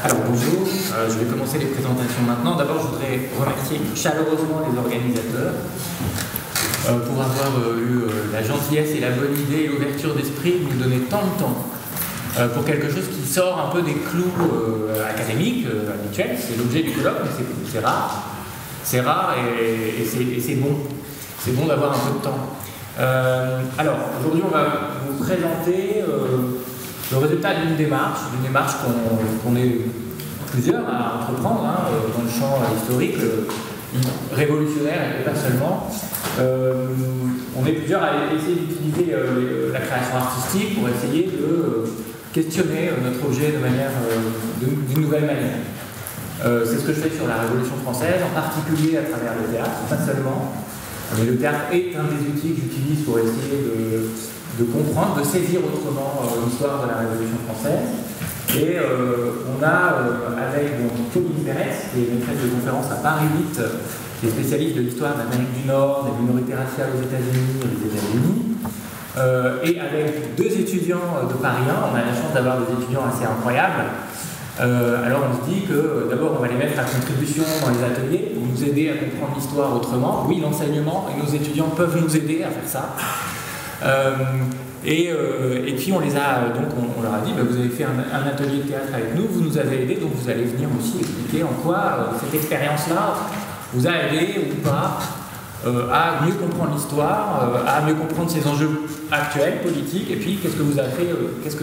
Alors bonjour, je vais commencer les présentations maintenant. D'abord, je voudrais remercier chaleureusement les organisateurs pour avoir eu la gentillesse et la bonne idée et l'ouverture d'esprit de nous donner tant de temps pour quelque chose qui sort un peu des clous académiques habituels. C'est l'objet du colloque, mais c'est rare. C'est rare et c'est bon. C'est bon d'avoir un peu de temps. Alors, aujourd'hui, on va vous présenter le résultat d'une démarche qu'on est plusieurs à entreprendre dans le champ historique, révolutionnaire et pas seulement. On est plusieurs à essayer d'utiliser la création artistique pour essayer de questionner notre objet d'une nouvelle manière. C'est ce que je fais sur la Révolution française, en particulier à travers le théâtre, pas seulement. Mais le théâtre est un des outils que j'utilise pour essayer de comprendre, de saisir autrement l'histoire de la Révolution française. Et on a, avec Pauline Pérez, qui est maîtresse de conférence à Paris 8, qui est spécialiste de l'histoire de l'Amérique du Nord, des minorités raciales aux États-Unis et des États-Unis, et avec deux étudiants de Paris 1, on a la chance d'avoir des étudiants assez incroyables. Alors on se dit que d'abord on va les mettre à contribution dans les ateliers pour nous aider à comprendre l'histoire autrement. Oui, l'enseignement et nos étudiants peuvent nous aider à faire ça. Et puis on les a donc on leur a dit vous avez fait un atelier de théâtre avec nous, vous nous avez aidés, donc vous allez venir aussi expliquer en quoi cette expérience-là vous a aidé ou pas à mieux comprendre l'histoire, à mieux comprendre ses enjeux actuels, politiques, et puis qu'est-ce que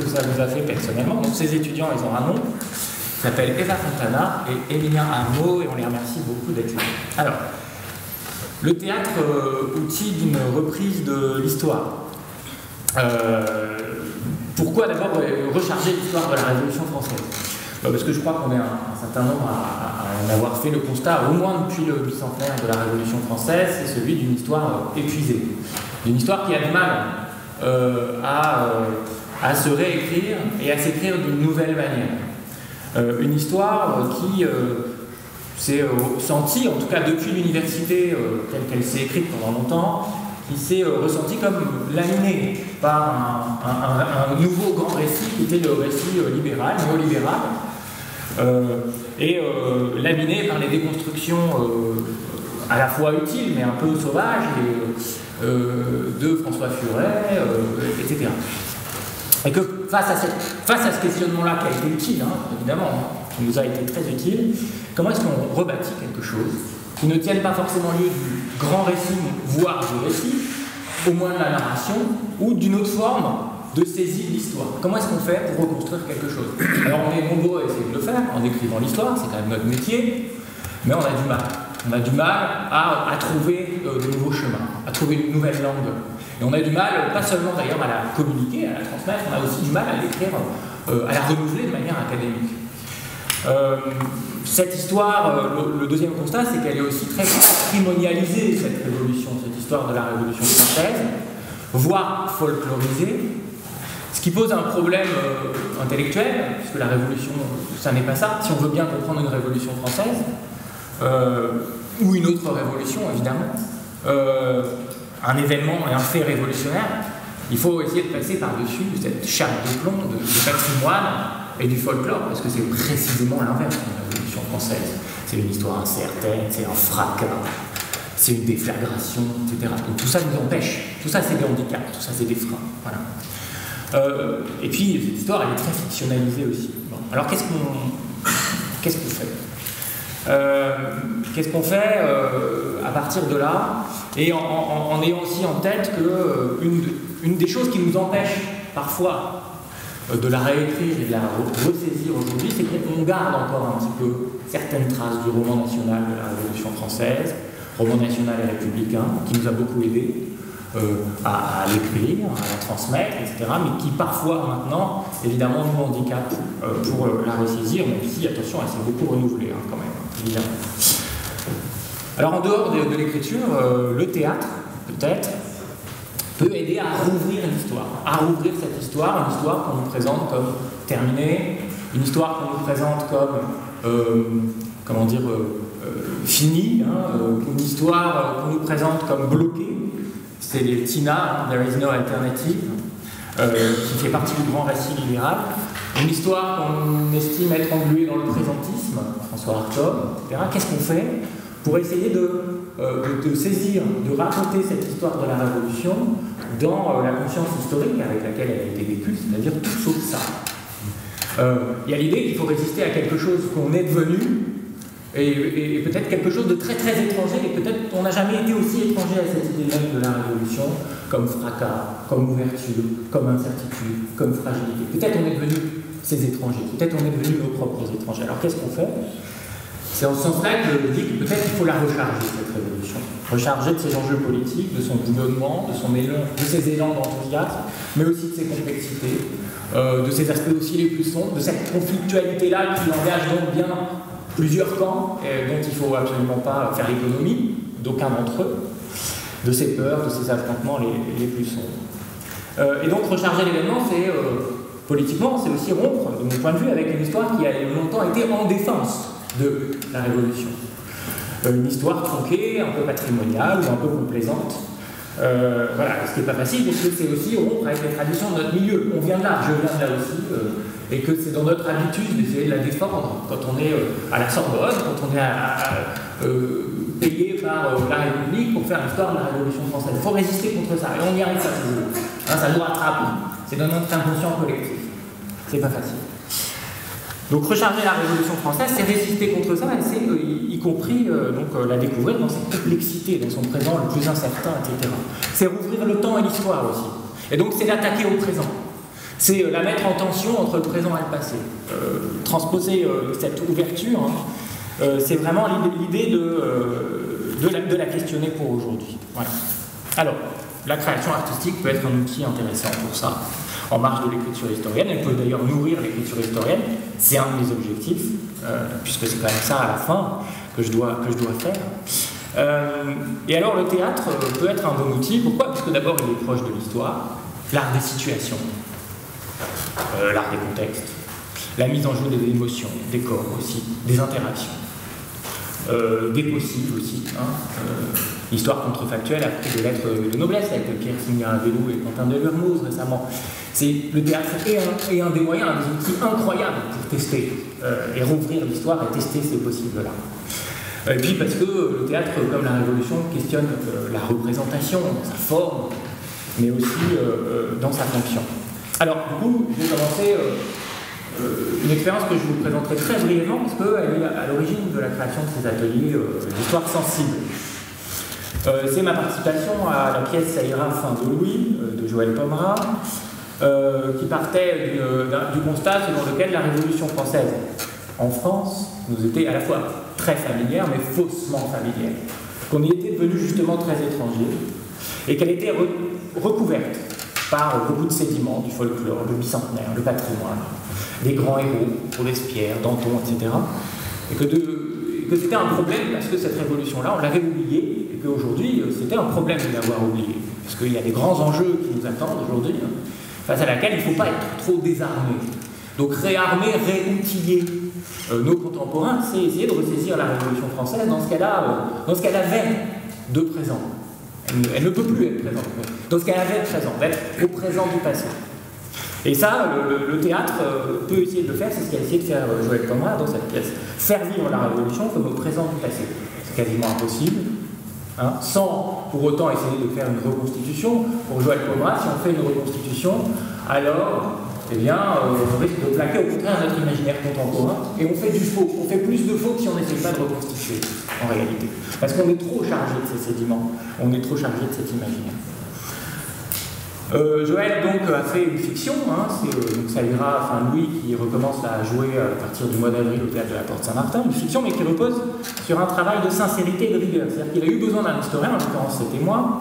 ça vous a fait personnellement. Donc ces étudiants, ils ont un nom, ils s'appellent Eva Fontana et Emilien Arnaud, et on les remercie beaucoup d'être là. Alors, le théâtre, outil d'une reprise de l'histoire. Pourquoi d'abord recharger l'histoire de la Révolution française? Parce que je crois qu'on est un certain nombre à en avoir fait le constat, au moins depuis le bicentenaire de la Révolution française, c'est celui d'une histoire épuisée. D'une histoire qui a du mal à se réécrire et à s'écrire d'une nouvelle manière. Une histoire qui s'est sentie, en tout cas depuis l'université telle qu'elle s'est écrite pendant longtemps, qui s'est ressentie comme laminée par un nouveau grand récit qui était le récit libéral, néolibéral, et laminé par les déconstructions à la fois utiles mais un peu sauvages de François Furet, etc. Et que face à ce questionnement-là qui a été utile, évidemment, qui nous a été très utile, comment est-ce qu'on rebâtit quelque chose qui ne tienne pas forcément lieu du grand récit, voire du récit, au moins de la narration, ou d'une autre forme de saisie de l'histoire. Comment est-ce qu'on fait pour reconstruire quelque chose? Alors on est nombreux à essayer de le faire en écrivant l'histoire, c'est quand même notre métier, mais on a du mal. On a du mal à trouver de nouveaux chemins, à trouver une nouvelle langue. Et on a du mal, pas seulement d'ailleurs à la communiquer, à la transmettre, on a aussi du mal à l'écrire, à la renouveler de manière académique. Cette histoire, le deuxième constat, c'est qu'elle est aussi très patrimonialisée, cette révolution, cette histoire de la Révolution française, voire folklorisée, ce qui pose un problème intellectuel, puisque la Révolution, ça n'est pas ça. Si on veut bien comprendre une Révolution française, ou une autre révolution, évidemment, un événement et un fait révolutionnaire, il faut essayer de passer par-dessus cette chape de plomb de patrimoine et du folklore, parce que c'est précisément l'inverse de la Révolution française. C'est une histoire incertaine, c'est un fracas, c'est une déflagration, etc. Donc tout ça nous empêche, tout ça c'est des handicaps, tout ça c'est des freins. Voilà. Et puis cette histoire elle est très fictionnalisée aussi. Bon. Alors qu'est-ce qu'on fait Qu'est-ce qu'on fait à partir de là, et en ayant aussi en tête que une des choses qui nous empêche parfois de la réécrire et de la ressaisir aujourd'hui, c'est qu'on garde encore un petit peu certaines traces du roman national de la Révolution française, roman national et républicain, qui nous a beaucoup aidé à l'écrire, à la transmettre, etc., mais qui parfois maintenant, évidemment, nous handicape pour la ressaisir, même si, attention, elle s'est beaucoup renouvelée quand même, évidemment. Alors en dehors de l'écriture, le théâtre, peut-être, peut aider à rouvrir l'histoire, à rouvrir cette histoire, une histoire qu'on nous présente comme terminée, une histoire qu'on nous présente comme, finie, une histoire qu'on nous présente comme bloquée. C'est les TINA, There is no alternative, qui fait partie du grand récit libéral. Une histoire qu'on estime être engluée dans le présentisme, François Hartog, etc. Qu'est-ce qu'on fait pour essayer de saisir, de raconter cette histoire de la Révolution dans la conscience historique avec laquelle elle a été vécue, c'est-à-dire tout sauf ça. Il y a l'idée qu'il faut résister à quelque chose qu'on est devenu, et peut-être quelque chose de très très étranger, et peut-être qu'on n'a jamais été aussi étranger à cette idée même de la Révolution, comme fracas, comme ouverture, comme incertitude, comme fragilité. Peut-être on est devenu ces étrangers, peut-être on est devenu nos propres étrangers. Alors qu'est-ce qu'on fait? C'est en ce sens-là que je dis que peut-être il faut la recharger, cette révolution. Recharger de ses enjeux politiques, de son bouillonnement, de son élan, de ses élans d'enthousiasme, mais aussi de ses complexités, de ses aspects aussi les plus sombres, de cette conflictualité-là qui engage donc bien plusieurs camps, dont il ne faut absolument pas faire l'économie, d'aucun d'entre eux, de ses peurs, de ses affrontements les plus sombres. Et donc recharger l'événement, c'est politiquement, c'est aussi rompre, de mon point de vue, avec une histoire qui a longtemps été en défense de la Révolution. Une histoire tronquée, un peu patrimoniale ou un peu complaisante. Voilà, ce qui n'est pas facile, parce que c'est aussi rompre avec les traditions de notre milieu. On vient de là, je viens de là aussi, et que c'est dans notre habitude d'essayer de la défendre quand on est à la Sorbonne, quand on est payé par la République pour faire l'histoire de la Révolution française. Il faut résister contre ça, et on y arrive pas toujours. Hein, ça nous rattrape, c'est dans notre inconscient collectif. C'est pas facile. Donc recharger la Révolution française, c'est résister contre ça, et c'est y compris la découvrir dans cette complexité, dans son présent le plus incertain, etc. C'est rouvrir le temps et l'histoire aussi. Et donc c'est l'attaquer au présent. C'est la mettre en tension entre le présent et le passé. Transposer cette ouverture, hein, c'est vraiment l'idée de la questionner pour aujourd'hui. Voilà. Alors, la création artistique peut être un outil intéressant pour ça, en marge de l'écriture historienne. Elle peut d'ailleurs nourrir l'écriture historienne, c'est un de mes objectifs, puisque c'est quand même ça à la fin que je dois faire. Et alors le théâtre peut être un bon outil, pourquoi? Parce que d'abord il est proche de l'histoire, l'art des situations, l'art des contextes, la mise en jeu des émotions, des corps aussi, des interactions, des possibles aussi. L'histoire contrefactuelle a pris des lettres de noblesse avec Pierre Signaravellou et Quentin Delurmoz récemment. Le théâtre est un des moyens, un des outils incroyables pour tester et rouvrir l'histoire et tester ces possibles-là. Et puis parce que le théâtre, comme la Révolution, questionne la représentation, sa forme, mais aussi dans sa fonction. Alors, du coup, je vais commencer une expérience que je vous présenterai très brièvement, parce qu'elle est à l'origine de la création de ces ateliers d'histoire sensible. C'est ma participation à la pièce Ça ira fin de Louis, de Joël Pomera, qui partait du constat selon lequel la Révolution française, en France, nous était à la fois très familière, mais faussement familière. Qu'on y était devenu justement très étranger, et qu'elle était recouverte par beaucoup de sédiments du folklore, le bicentenaire, le patrimoine, des grands héros, Robespierre, Danton, etc. Et que c'était un problème parce que cette révolution-là, on l'avait oubliée, et qu'aujourd'hui, c'était un problème de l'avoir oubliée. Parce qu'il y a des grands enjeux qui nous attendent aujourd'hui, face à laquelle il ne faut pas être trop désarmé. Donc réarmer, réoutiller nos contemporains, c'est essayer de ressaisir la Révolution française dans ce qu'elle avait de présent. Elle ne peut plus être présente, dans ce qu'elle avait de présent, d'être au présent du passé. Et ça, le théâtre peut essayer de le faire, c'est ce qu'a essayé de faire Joël Pomera dans cette pièce. Faire vivre la Révolution comme au présent du passé. C'est quasiment impossible, hein, sans pour autant essayer de faire une reconstitution. Pour Joël Pomera, si on fait une reconstitution, alors, eh bien, on risque de plaquer au contraire notre imaginaire contemporain, et on fait du faux. On fait plus de faux que si on n'essaie pas de reconstituer, en réalité. Parce qu'on est trop chargé de ces sédiments, on est trop chargé de cet imaginaire. Joël donc a fait une fiction, hein, donc ça ira, enfin Louis qui recommence à jouer à partir du mois d'avril au théâtre de la Porte Saint-Martin, une fiction mais qui repose sur un travail de sincérité et de rigueur. C'est-à-dire qu'il a eu besoin d'un historien, en l'occurrence c'était moi.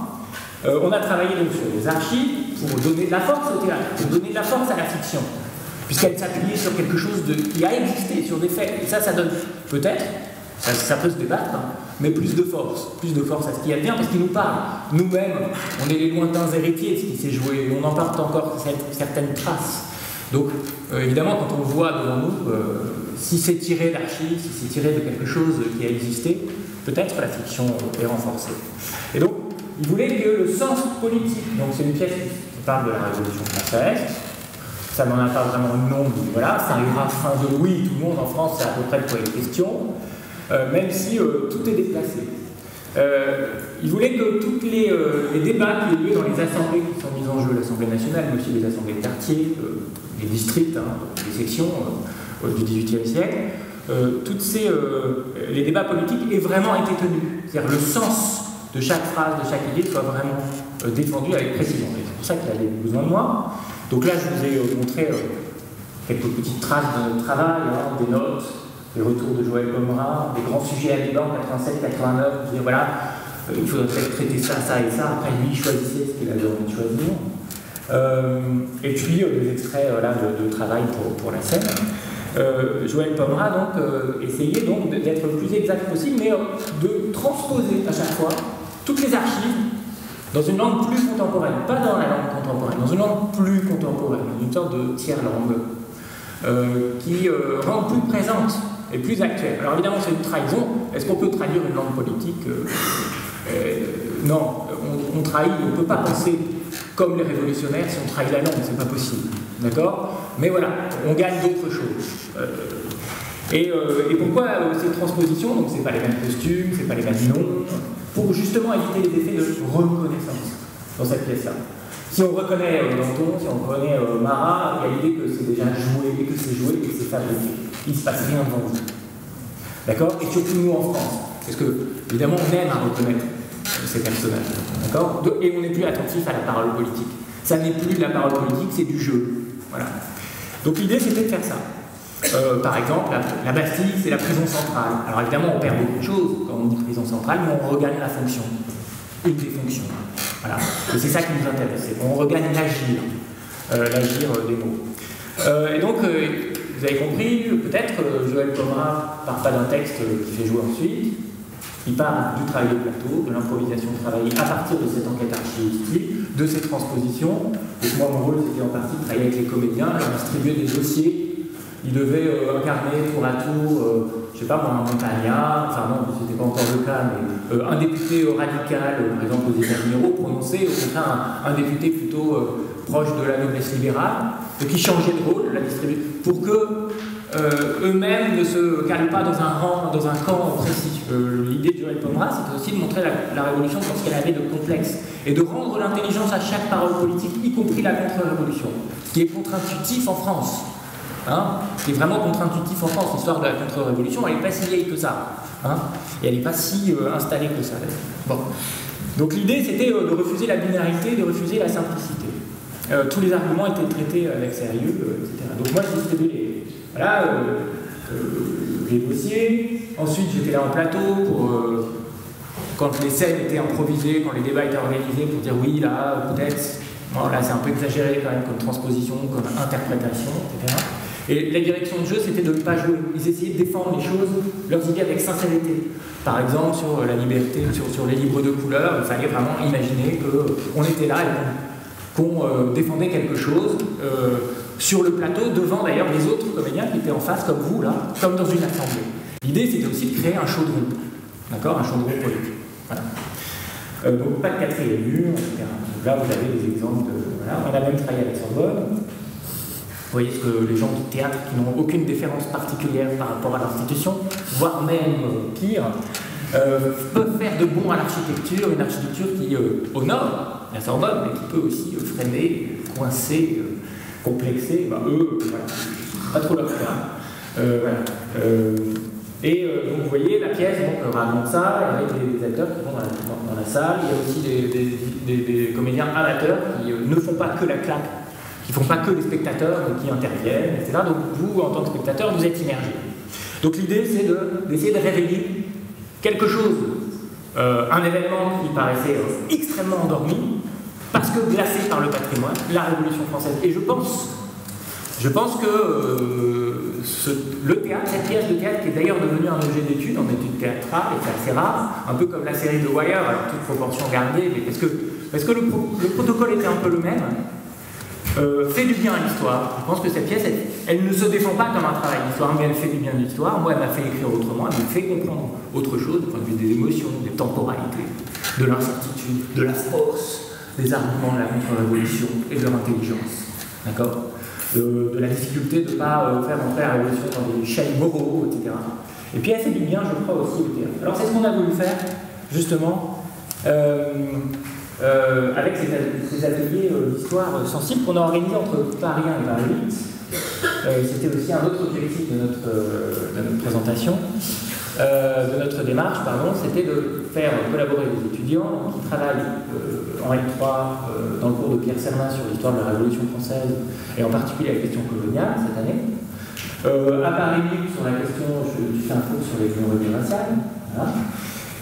On a travaillé donc sur les archives pour donner de la force au théâtre, pour donner de la force à la fiction, puisqu'elle s'appuyait sur quelque chose qui a existé, sur des faits. Et ça donne peut-être, ça peut se débattre, hein, mais plus de force à ce qui advient, parce qu'il nous parle. Nous-mêmes, on est les lointains héritiers de ce qui s'est joué, on en porte encore certaines traces. Donc, évidemment, quand on le voit devant nous, si c'est tiré d'archives, si c'est tiré de quelque chose qui a existé, peut-être la fiction est renforcée. Et donc, il voulait que le sens politique, donc c'est une pièce qui parle de la Révolution française, ça n'en a pas vraiment de nom, mais voilà, ça arrivera fin de Louis, tout le monde en France sait à peu près de quoi il est question, même si tout est déplacé. Il voulait que tous les débats qui aient lieu dans les assemblées qui sont mises en jeu, l'Assemblée nationale, mais aussi les assemblées de quartier, les districts, les sections du XVIIIe siècle, les débats politiques aient vraiment été tenus. C'est-à-dire le sens de chaque phrase, de chaque idée soit vraiment défendu avec précision. Et c'est pour ça qu'il avait besoin de moi. Donc là, je vous ai montré quelques petites traces de notre travail, des notes, les retours de Joël Pomera, des grands sujets à débat en 87, 89, vous dire voilà, il faudrait peut-être traiter ça, ça et ça. Après, lui, il choisissait ce qu'il avait envie de choisir. Et puis, des extraits de travail pour la scène. Joël Pomera donc essayait donc d'être le plus exact possible, mais de transposer à chaque fois toutes les archives dans une langue plus contemporaine, pas dans la langue contemporaine, dans une langue plus contemporaine, une sorte de tiers-langue qui rend plus présente et plus actuelle. Alors évidemment c'est une trahison. Est-ce qu'on peut traduire une langue politique? Non, on trahit, on ne peut pas penser comme les révolutionnaires si on trahit la langue, c'est pas possible. D'accord? Mais voilà, on gagne d'autres choses. Et pourquoi ces transpositions? Donc c'est pas les mêmes costumes, c'est pas les mêmes noms, pour justement éviter les effets de reconnaissance dans cette pièce-là. Si on reconnaît Danton, si on reconnaît Marat, il y a l'idée que c'est déjà joué, et que c'est joué, et que c'est fabriqué. Il ne se passe rien devant vous. D'accord? Et surtout nous en France. Parce que, évidemment, on aime à reconnaître ces personnages. D'accord? Et on n'est plus attentif à la parole politique. Ça n'est plus de la parole politique, c'est du jeu. Voilà. Donc l'idée, c'était de faire ça. Par exemple, la Bastille, c'est la prison centrale. Alors évidemment, on perd beaucoup de choses quand on dit prison centrale, mais on regagne la fonction. Une des fonctions. Voilà. Et c'est ça qui nous intéresse. On regagne l'agir des mots. Et donc, vous avez compris, peut-être, Joël Pomera ne part pas d'un texte qui fait jouer ensuite. Il part du travail de plateau, de l'improvisation de travail à partir de cette enquête archivistique, de ces transpositions. Donc moi, mon rôle, c'était en partie de travailler avec les comédiens, leur distribuer des dossiers. Il devait incarner tour à tour, je ne sais pas moi, un montagnard, enfin non, ce n'était pas encore le cas, mais un député radical, par exemple aux États généraux, prononcer, au contraire un député plutôt proche de la noblesse libérale, donc il changeait de rôle, la distribuer, pour que eux-mêmes ne se calent pas dans un camp précis. L'idée de Joël Pomera, c'était aussi de montrer la Révolution dans ce qu'elle avait de complexe, et de rendre l'intelligence à chaque parole politique, y compris la contre-révolution, ce qui est contre-intuitif en France. Qui est vraiment contre-intuitif en France, l'histoire de la contre-révolution, elle n'est pas si vieille que ça. Et elle n'est pas si installée que ça. Bon. Donc l'idée, c'était de refuser la binarité, de refuser la simplicité. Tous les arguments étaient traités avec sérieux, etc. Donc moi, je distribuais les dossiers. Ensuite, j'étais là en plateau pour, quand les scènes étaient improvisées, quand les débats étaient organisés, pour dire oui, là, peut-être, bon, là, c'est un peu exagéré quand même comme transposition, comme interprétation, etc. Et la direction de jeu, c'était de ne pas jouer. Ils essayaient de défendre les choses, leurs idées avec sincérité. Par exemple, sur la liberté, sur les livres de couleur, il fallait vraiment imaginer qu'on était là et qu'on défendait quelque chose sur le plateau, devant d'ailleurs les autres comédiens qui étaient en face, comme vous, là, comme dans une assemblée. L'idée, c'était aussi de créer un chaudron. D'accord? Un chaudron politique. Voilà. Donc, pas de quatrième mur, etc. Donc là, vous avez des exemples de... Voilà. On a même travaillé avec Sorbonne. Vous voyez ce que les gens du théâtre qui n'ont aucune déférence particulière par rapport à l'institution, voire même pire, peuvent faire de bon à l'architecture, une architecture qui honore la Sorbonne, mais qui peut aussi freiner, coincer, complexer. Eux, voilà, pas trop leur cas. Voilà. Donc vous voyez, la pièce raconte ça, avec des acteurs qui vont dans la salle, il y a aussi des comédiens amateurs qui ne font pas que la claque, qui ne font pas que les spectateurs qui interviennent, etc. Donc vous, en tant que spectateur, vous êtes immergé. Donc l'idée, c'est d'essayer de réveiller quelque chose, un événement qui paraissait extrêmement endormi, parce que glacé par le patrimoine, la Révolution française. Et je pense que le théâtre, cette pièce de théâtre qui est d'ailleurs devenue un objet d'étude en études théâtrales, et c'est assez rare, un peu comme la série de Wire, alors toute proportion gardée, mais parce que le protocole était un peu le même, fait du bien à l'histoire. Je pense que cette pièce, elle ne se défend pas comme un travail d'histoire, mais elle fait du bien à l'histoire. Moi, elle m'a fait écrire autrement, elle m'a fait comprendre autre chose, du point de vue des émotions, des temporalités, de l'incertitude, de la force, des arguments de la contre-révolution et de leur intelligence. D'accord ? de la difficulté de ne pas faire entrer la révolution dans des chaînes moraux, etc. Et puis elle fait du bien, je crois, aussi au théâtre. Alors c'est ce qu'on a voulu faire, justement, avec ces ateliers d'histoire sensible qu'on a organisés entre Paris 1 et Paris 8. C'était aussi un autre objectif de notre présentation, de notre démarche, pardon, c'était de faire collaborer les étudiants qui travaillent en L3 dans le cours de Pierre Sernin sur l'histoire de la Révolution française et en particulier la question coloniale cette année. À Paris 8 sur la question, je fais un cours sur les minorités raciales. Voilà.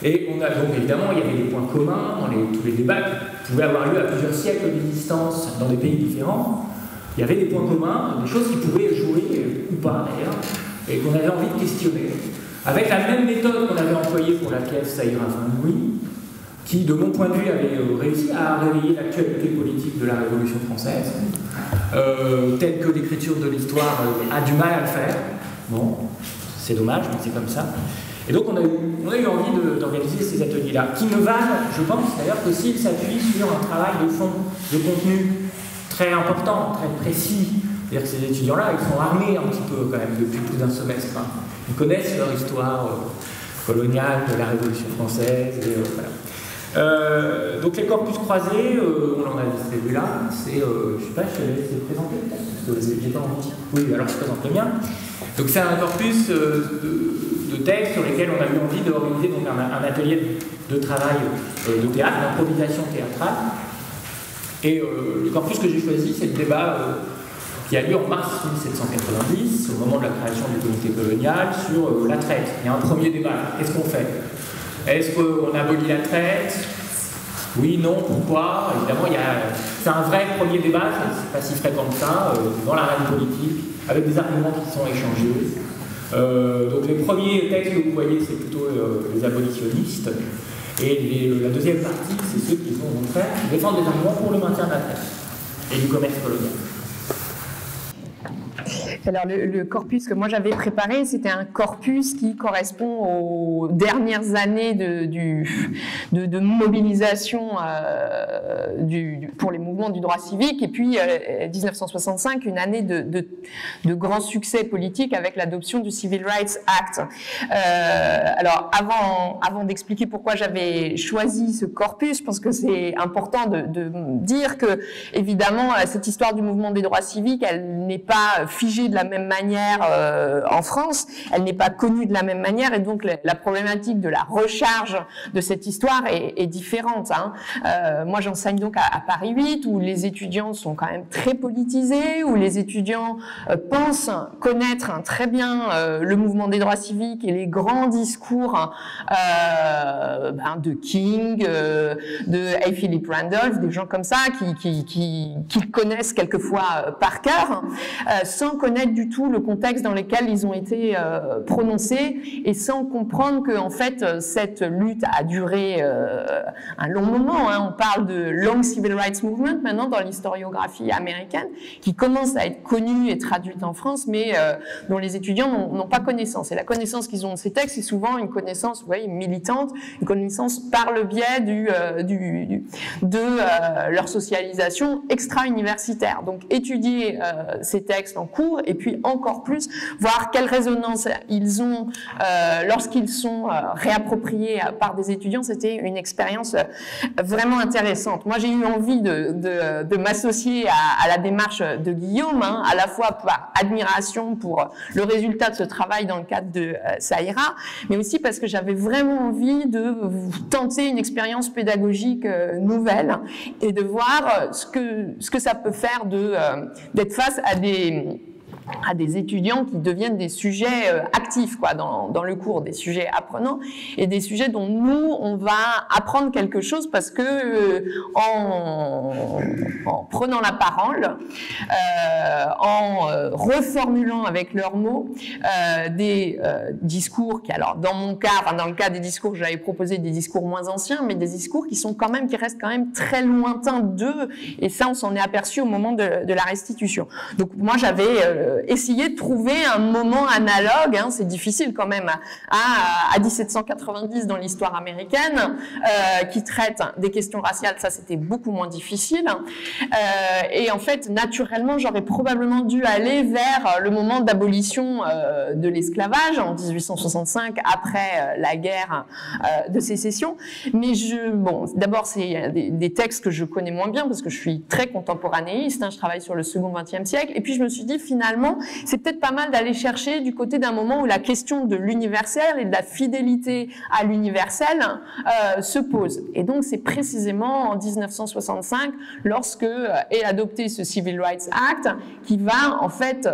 Et on a donc évidemment, il y avait des points communs dans tous les débats qui pouvaient avoir lieu à plusieurs siècles d'existence dans des pays différents. Il y avait des points communs, des choses qui pouvaient jouer, ou pas d'ailleurs, et qu'on avait envie de questionner. Avec la même méthode qu'on avait employée pour la pièce Ça ira fin de nuit, qui, de mon point de vue, avait réussi à réveiller l'actualité politique de la Révolution française, telle que l'écriture de l'histoire a du mal à le faire. Bon, c'est dommage, mais c'est comme ça. Et donc on a eu envie d'organiser ces ateliers-là, qui ne valent, je pense d'ailleurs, que s'ils s'appuient sur un travail de fond, de contenu très important, très précis. C'est-à-dire que ces étudiants-là, ils sont armés un petit peu quand même depuis plus d'un semestre. Hein. Ils connaissent leur histoire coloniale de la Révolution française. Et, voilà. Donc les corpus croisés, on en a distribué là. C'est, je sais pas, je vais laisser présenter peut-être, parce que j'ai pas envie. Oui, alors je présente le mien. Donc c'est un corpus de textes sur lesquels on a eu envie d'organiser donc un atelier de travail de théâtre, d'improvisation théâtrale. Et le corpus que j'ai choisi, c'est le débat qui a lieu en mars 1790, au moment de la création du comité colonial, sur la traite. Il y a un premier débat. Qu'est-ce qu'on fait? Est-ce qu'on abolit la traite? Oui, non, pourquoi? Évidemment, c'est un vrai premier débat, c'est pas si fréquent que ça, dans l'arène politique, avec des arguments qui sont échangés. Donc les premiers textes que vous voyez, c'est plutôt les abolitionnistes. Et la deuxième partie, c'est ceux qui vont faire défendre des arguments pour le maintien de la traite et du commerce colonial. Alors le corpus que moi j'avais préparé, c'était un corpus qui correspond aux dernières années de mobilisation pour les mouvements du droit civique, et puis 1965, une année de grand succès politique avec l'adoption du Civil Rights Act. Alors avant d'expliquer pourquoi j'avais choisi ce corpus, je pense que c'est important de dire que évidemment cette histoire du mouvement des droits civiques, elle n'est pas figée de la même manière en France, elle n'est pas connue de la même manière, et donc la problématique de la recharge de cette histoire est différente. Hein. Moi j'enseigne donc à Paris 8, où les étudiants sont quand même très politisés, où les étudiants pensent connaître très bien le mouvement des droits civiques et les grands discours de King, de A. Philip Randolph, des gens comme ça qui connaissent quelquefois par cœur, sans connaître du tout le contexte dans lequel ils ont été prononcés, et sans comprendre que en fait cette lutte a duré un long moment. Hein. On parle de Long Civil Rights Movement maintenant dans l'historiographie américaine, qui commence à être connue et traduite en France, mais dont les étudiants n'ont pas connaissance. Et la connaissance qu'ils ont de ces textes, c'est souvent une connaissance, vous voyez, militante, une connaissance par le biais de leur socialisation extra-universitaire. Donc étudier ces textes en cours, et puis encore plus voir quelle résonance ils ont lorsqu'ils sont réappropriés par des étudiants. C'était une expérience vraiment intéressante. Moi j'ai eu envie de m'associer à la démarche de Guillaume, hein, à la fois par admiration pour le résultat de ce travail dans le cadre de Ça ira, mais aussi parce que j'avais vraiment envie de tenter une expérience pédagogique nouvelle et de voir ce que ça peut faire d'être face à des étudiants qui deviennent des sujets actifs dans le cours, des sujets apprenants, et des sujets dont nous on va apprendre quelque chose, parce que en prenant la parole, en reformulant avec leurs mots des discours qui, alors dans mon cas, dans le cas des discours, j'avais proposé des discours moins anciens, mais des discours qui restent quand même très lointains d'eux, et ça on s'en est aperçu au moment de la restitution. Donc moi j'avais essayer de trouver un moment analogue, hein, c'est difficile quand même, à 1790 dans l'histoire américaine, qui traite des questions raciales, ça c'était beaucoup moins difficile. Et en fait, naturellement, j'aurais probablement dû aller vers le moment d'abolition de l'esclavage en 1865, après la guerre de sécession. Mais bon, d'abord, c'est des textes que je connais moins bien parce que je suis très contemporanéiste, hein, je travaille sur le second XXe siècle. Et puis je me suis dit, finalement, c'est peut-être pas mal d'aller chercher du côté d'un moment où la question de l'universel et de la fidélité à l'universel se pose. Et donc, c'est précisément en 1965, lorsque est adopté ce Civil Rights Act, qui va en fait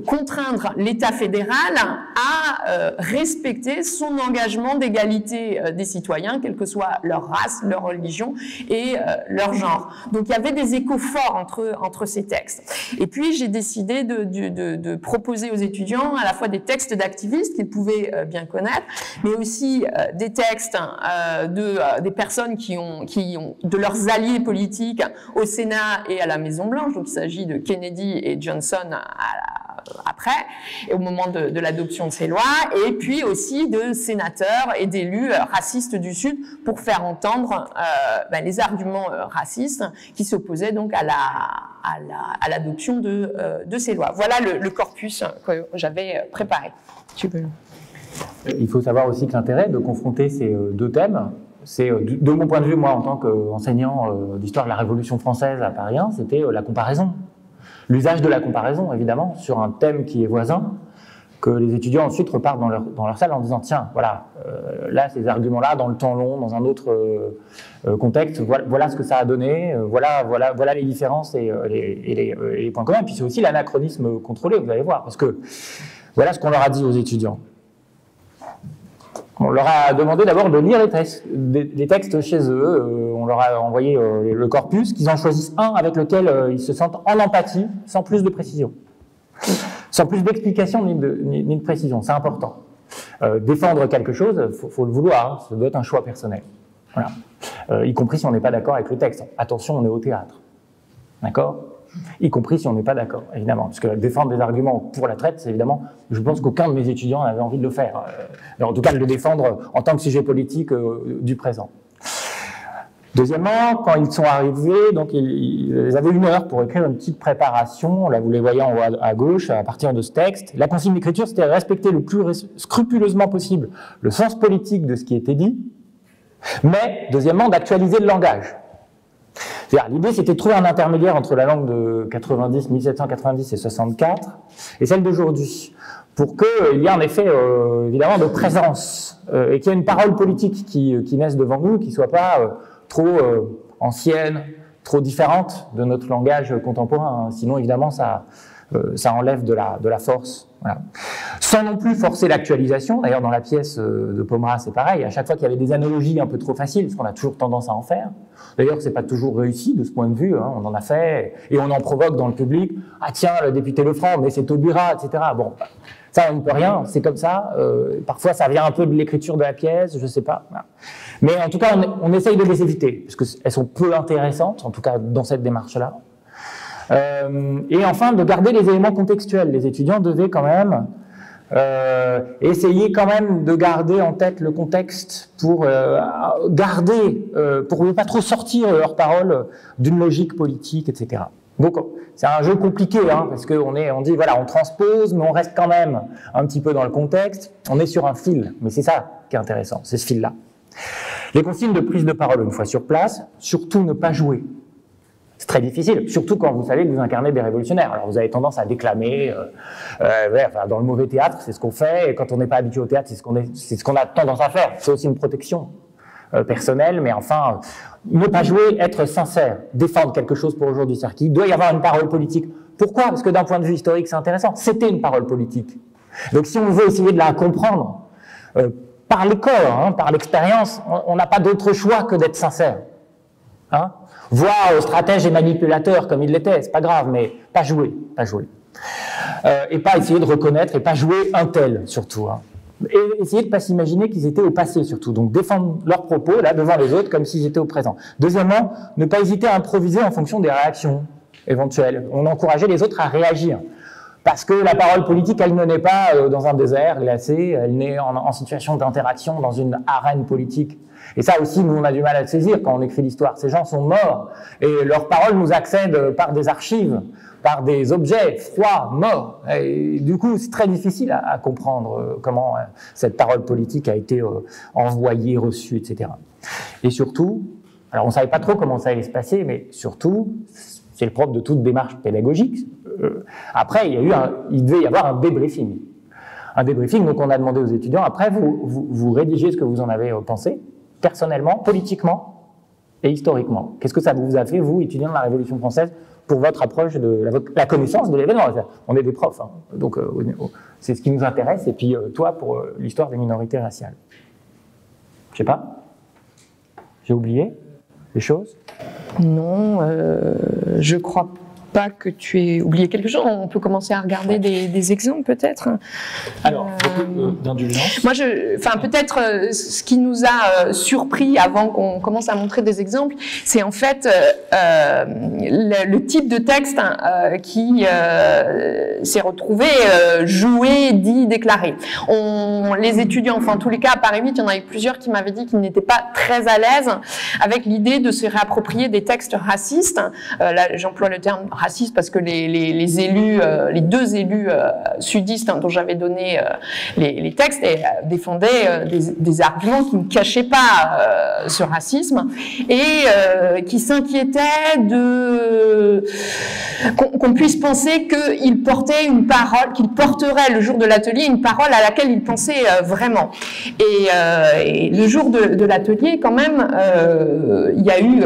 contraindre l'État fédéral à respecter son engagement d'égalité des citoyens, quelle que soit leur race, leur religion et leur genre. Donc il y avait des échos forts entre ces textes. Et puis j'ai décidé de proposer aux étudiants à la fois des textes d'activistes qu'ils pouvaient bien connaître, mais aussi des textes des personnes qui ont de leurs alliés politiques au Sénat et à la Maison-Blanche. Donc il s'agit de Kennedy et Johnson après, et au moment de l'adoption de ces lois, et puis aussi de sénateurs et d'élus racistes du Sud pour faire entendre les arguments racistes qui s'opposaient donc à l'adoption de ces lois. Voilà le corpus que j'avais préparé. Tu veux. Il faut savoir aussi que l'intérêt de confronter ces deux thèmes, c'est, de mon point de vue, moi, en tant qu'enseignant d'histoire de la Révolution française à Paris 1, c'était la comparaison. L'usage de la comparaison, évidemment, sur un thème qui est voisin, que les étudiants ensuite repartent dans leur salle en disant « Tiens, voilà, là, ces arguments-là, dans le temps long, dans un autre contexte, voilà ce que ça a donné, voilà les différences et les points communs. » Et puis c'est aussi l'anachronisme contrôlé, vous allez voir, parce que voilà ce qu'on leur a dit aux étudiants. On leur a demandé d'abord de lire les textes chez eux. On leur a envoyé le corpus, qu'ils en choisissent un avec lequel ils se sentent en empathie, sans plus de précision. Sans plus d'explication ni de précision, c'est important. Défendre quelque chose, faut le vouloir, hein, ça doit être un choix personnel. Voilà. Y compris si on n'est pas d'accord avec le texte. Attention, on est au théâtre. D'accord ? Y compris si on n'est pas d'accord, évidemment. Parce que défendre des arguments pour la traite, c'est évidemment, je pense qu'aucun de mes étudiants n'avait envie de le faire. En tout cas, de le défendre en tant que sujet politique du présent. Deuxièmement, quand ils sont arrivés, donc ils avaient 1 heure pour écrire une petite préparation. Là, vous les voyez en haut à gauche, à partir de ce texte. La consigne d'écriture, c'était respecter le plus scrupuleusement possible le sens politique de ce qui était dit, mais, deuxièmement, d'actualiser le langage. L'idée, c'était de trouver un intermédiaire entre la langue de 1790 et 64 et celle d'aujourd'hui, pour qu'il y ait un effet, évidemment, de présence, et qu'il y ait une parole politique qui naisse devant nous, qui ne soit pas trop ancienne, trop différente de notre langage contemporain. Sinon, évidemment, ça enlève de la force. Voilà. Sans non plus forcer l'actualisation. D'ailleurs, dans la pièce de Pomera, c'est pareil. À chaque fois qu'il y avait des analogies un peu trop faciles, parce qu'on a toujours tendance à en faire. D'ailleurs, c'est pas toujours réussi de ce point de vue. Hein, on en a fait et on en provoque dans le public. Ah tiens, le député Lefranc, mais c'est Taubira, etc. Bon, ça, on ne peut rien. C'est comme ça. Parfois, ça vient un peu de l'écriture de la pièce. Je sais pas. Voilà. Mais en tout cas, on essaye de les éviter parce qu'elles sont peu intéressantes, en tout cas dans cette démarche-là. Et enfin, de garder les éléments contextuels. Les étudiants devaient quand même essayer quand même de garder en tête le contexte pour pour ne pas trop sortir leurs paroles d'une logique politique, etc. Donc, c'est un jeu compliqué, hein, parce qu'on dit, voilà, on transpose, mais on reste quand même un petit peu dans le contexte. On est sur un fil, mais c'est ça qui est intéressant, c'est ce fil-là. Les consignes de prise de parole une fois sur place, surtout ne pas jouer. C'est très difficile, surtout quand vous savez que vous incarnez des révolutionnaires. Alors vous avez tendance à déclamer, dans le mauvais théâtre, c'est ce qu'on fait, et quand on n'est pas habitué au théâtre, c'est ce qu'on a tendance à faire. C'est aussi une protection personnelle, mais enfin, ne pas jouer, être sincère, défendre quelque chose pour aujourd'hui. C'est-à-dire qu'il doit y avoir une parole politique. Pourquoi ? Parce que d'un point de vue historique, c'est intéressant. C'était une parole politique. Donc si on veut essayer de la comprendre par l'école, hein, par l'expérience, on n'a pas d'autre choix que d'être sincère. Hein ? Voire stratège et manipulateur comme il l'était, c'est pas grave, mais pas jouer. Et pas essayer de reconnaître et pas jouer un tel, surtout. Hein. Et essayer de ne pas s'imaginer qu'ils étaient au passé, surtout. Donc défendre leurs propos, là, devant les autres, comme s'ils étaient au présent. Deuxièmement, ne pas hésiter à improviser en fonction des réactions. éventuelle. On encourageait les autres à réagir. Parce que la parole politique, elle ne naît pas dans un désert glacé, elle naît en situation d'interaction dans une arène politique. Et ça aussi, nous, on a du mal à le saisir quand on écrit l'histoire. Ces gens sont morts et leurs paroles nous accèdent par des archives, par des objets froids, morts. Et du coup, c'est très difficile à comprendre comment cette parole politique a été envoyée, reçue, etc. Et surtout, alors on ne savait pas trop comment ça allait se passer, mais surtout, c'est le propre de toute démarche pédagogique. Après, il devait y avoir un débriefing. Un débriefing, donc on a demandé aux étudiants, après vous rédigez ce que vous en avez pensé, personnellement, politiquement et historiquement. Qu'est-ce que ça vous a fait, vous, étudiants de la Révolution française, pour votre approche de la connaissance de l'événement? On est des profs, hein, donc c'est ce qui nous intéresse, et puis toi, pour l'histoire des minorités raciales. Je sais pas, j'ai oublié les choses? Non, je crois pas que tu aies oublié quelque chose. On peut commencer à regarder des exemples peut-être. Alors, beaucoup d'indulgence. Moi, peut-être ce qui nous a surpris avant qu'on commence à montrer des exemples, c'est en fait le type de texte qui s'est retrouvé joué, dit, déclaré. Les étudiants, enfin en tous les cas à Paris 8, il y en avait plusieurs qui m'avaient dit qu'ils n'étaient pas très à l'aise avec l'idée de se réapproprier des textes racistes. Là, j'emploie le terme raciste parce que les élus, les deux élus sudistes dont j'avais donné les textes défendaient des arguments qui ne cachaient pas ce racisme et qui s'inquiétaient qu'on puisse penser qu'il portait une parole, qu'il porterait le jour de l'atelier une parole à laquelle il pensait vraiment. Et le jour de l'atelier, quand même, il y a eu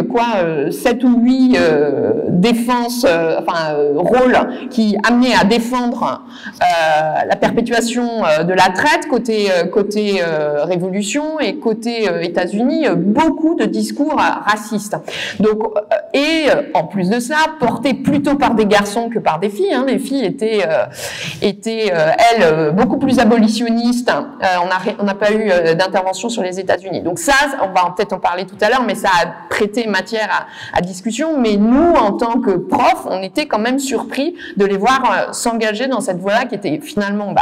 7 ou 8 défenses, rôles qui amenaient à défendre la perpétuation de la traite côté révolution et côté États-Unis, beaucoup de discours racistes. Donc, et en plus de ça, portés plutôt par des garçons que par des filles. Hein. Les filles étaient elles, beaucoup plus abolitionnistes. On n'a pas eu d'intervention sur les États-Unis. Donc ça, on va peut-être en parler tout à l'heure, mais ça a prêté matière à discussion. Mais nous, en tant que profs, on était quand même surpris de les voir s'engager dans cette voie-là qui était finalement,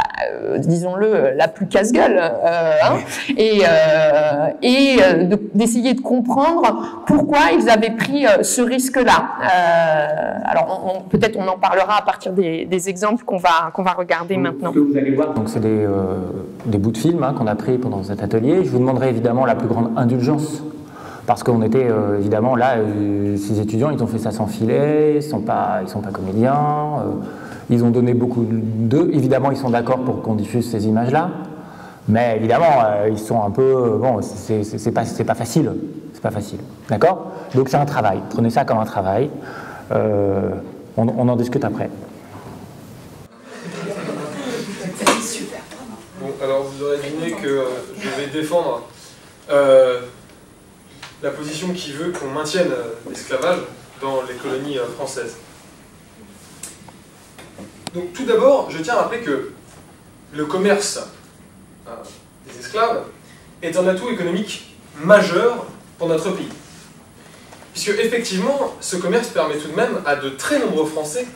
disons-le, la plus casse-gueule, d'essayer de comprendre pourquoi ils avaient pris ce risque-là. Alors, peut-être on en parlera à partir des exemples qu'on va regarder maintenant. Ce que vous allez voir, donc c'est des bouts de films qu'on a pris pendant cet atelier. Je vous demanderai évidemment la plus grande indulgence. Parce qu'on était évidemment là, ces étudiants, ils ont fait ça sans filet, ils sont pas comédiens, ils ont donné beaucoup d'eux. Évidemment, ils sont d'accord pour qu'on diffuse ces images-là, mais évidemment, ils sont un peu, c'est pas facile, d'accord? Donc c'est un travail. Prenez ça comme un travail. On en discute après. Bon, alors vous aurez deviné que je vais défendre la position qui veut qu'on maintienne l'esclavage dans les colonies françaises. Donc tout d'abord, je tiens à rappeler que le commerce des esclaves est un atout économique majeur pour notre pays. Puisque effectivement, ce commerce permet tout de même à de très nombreux Français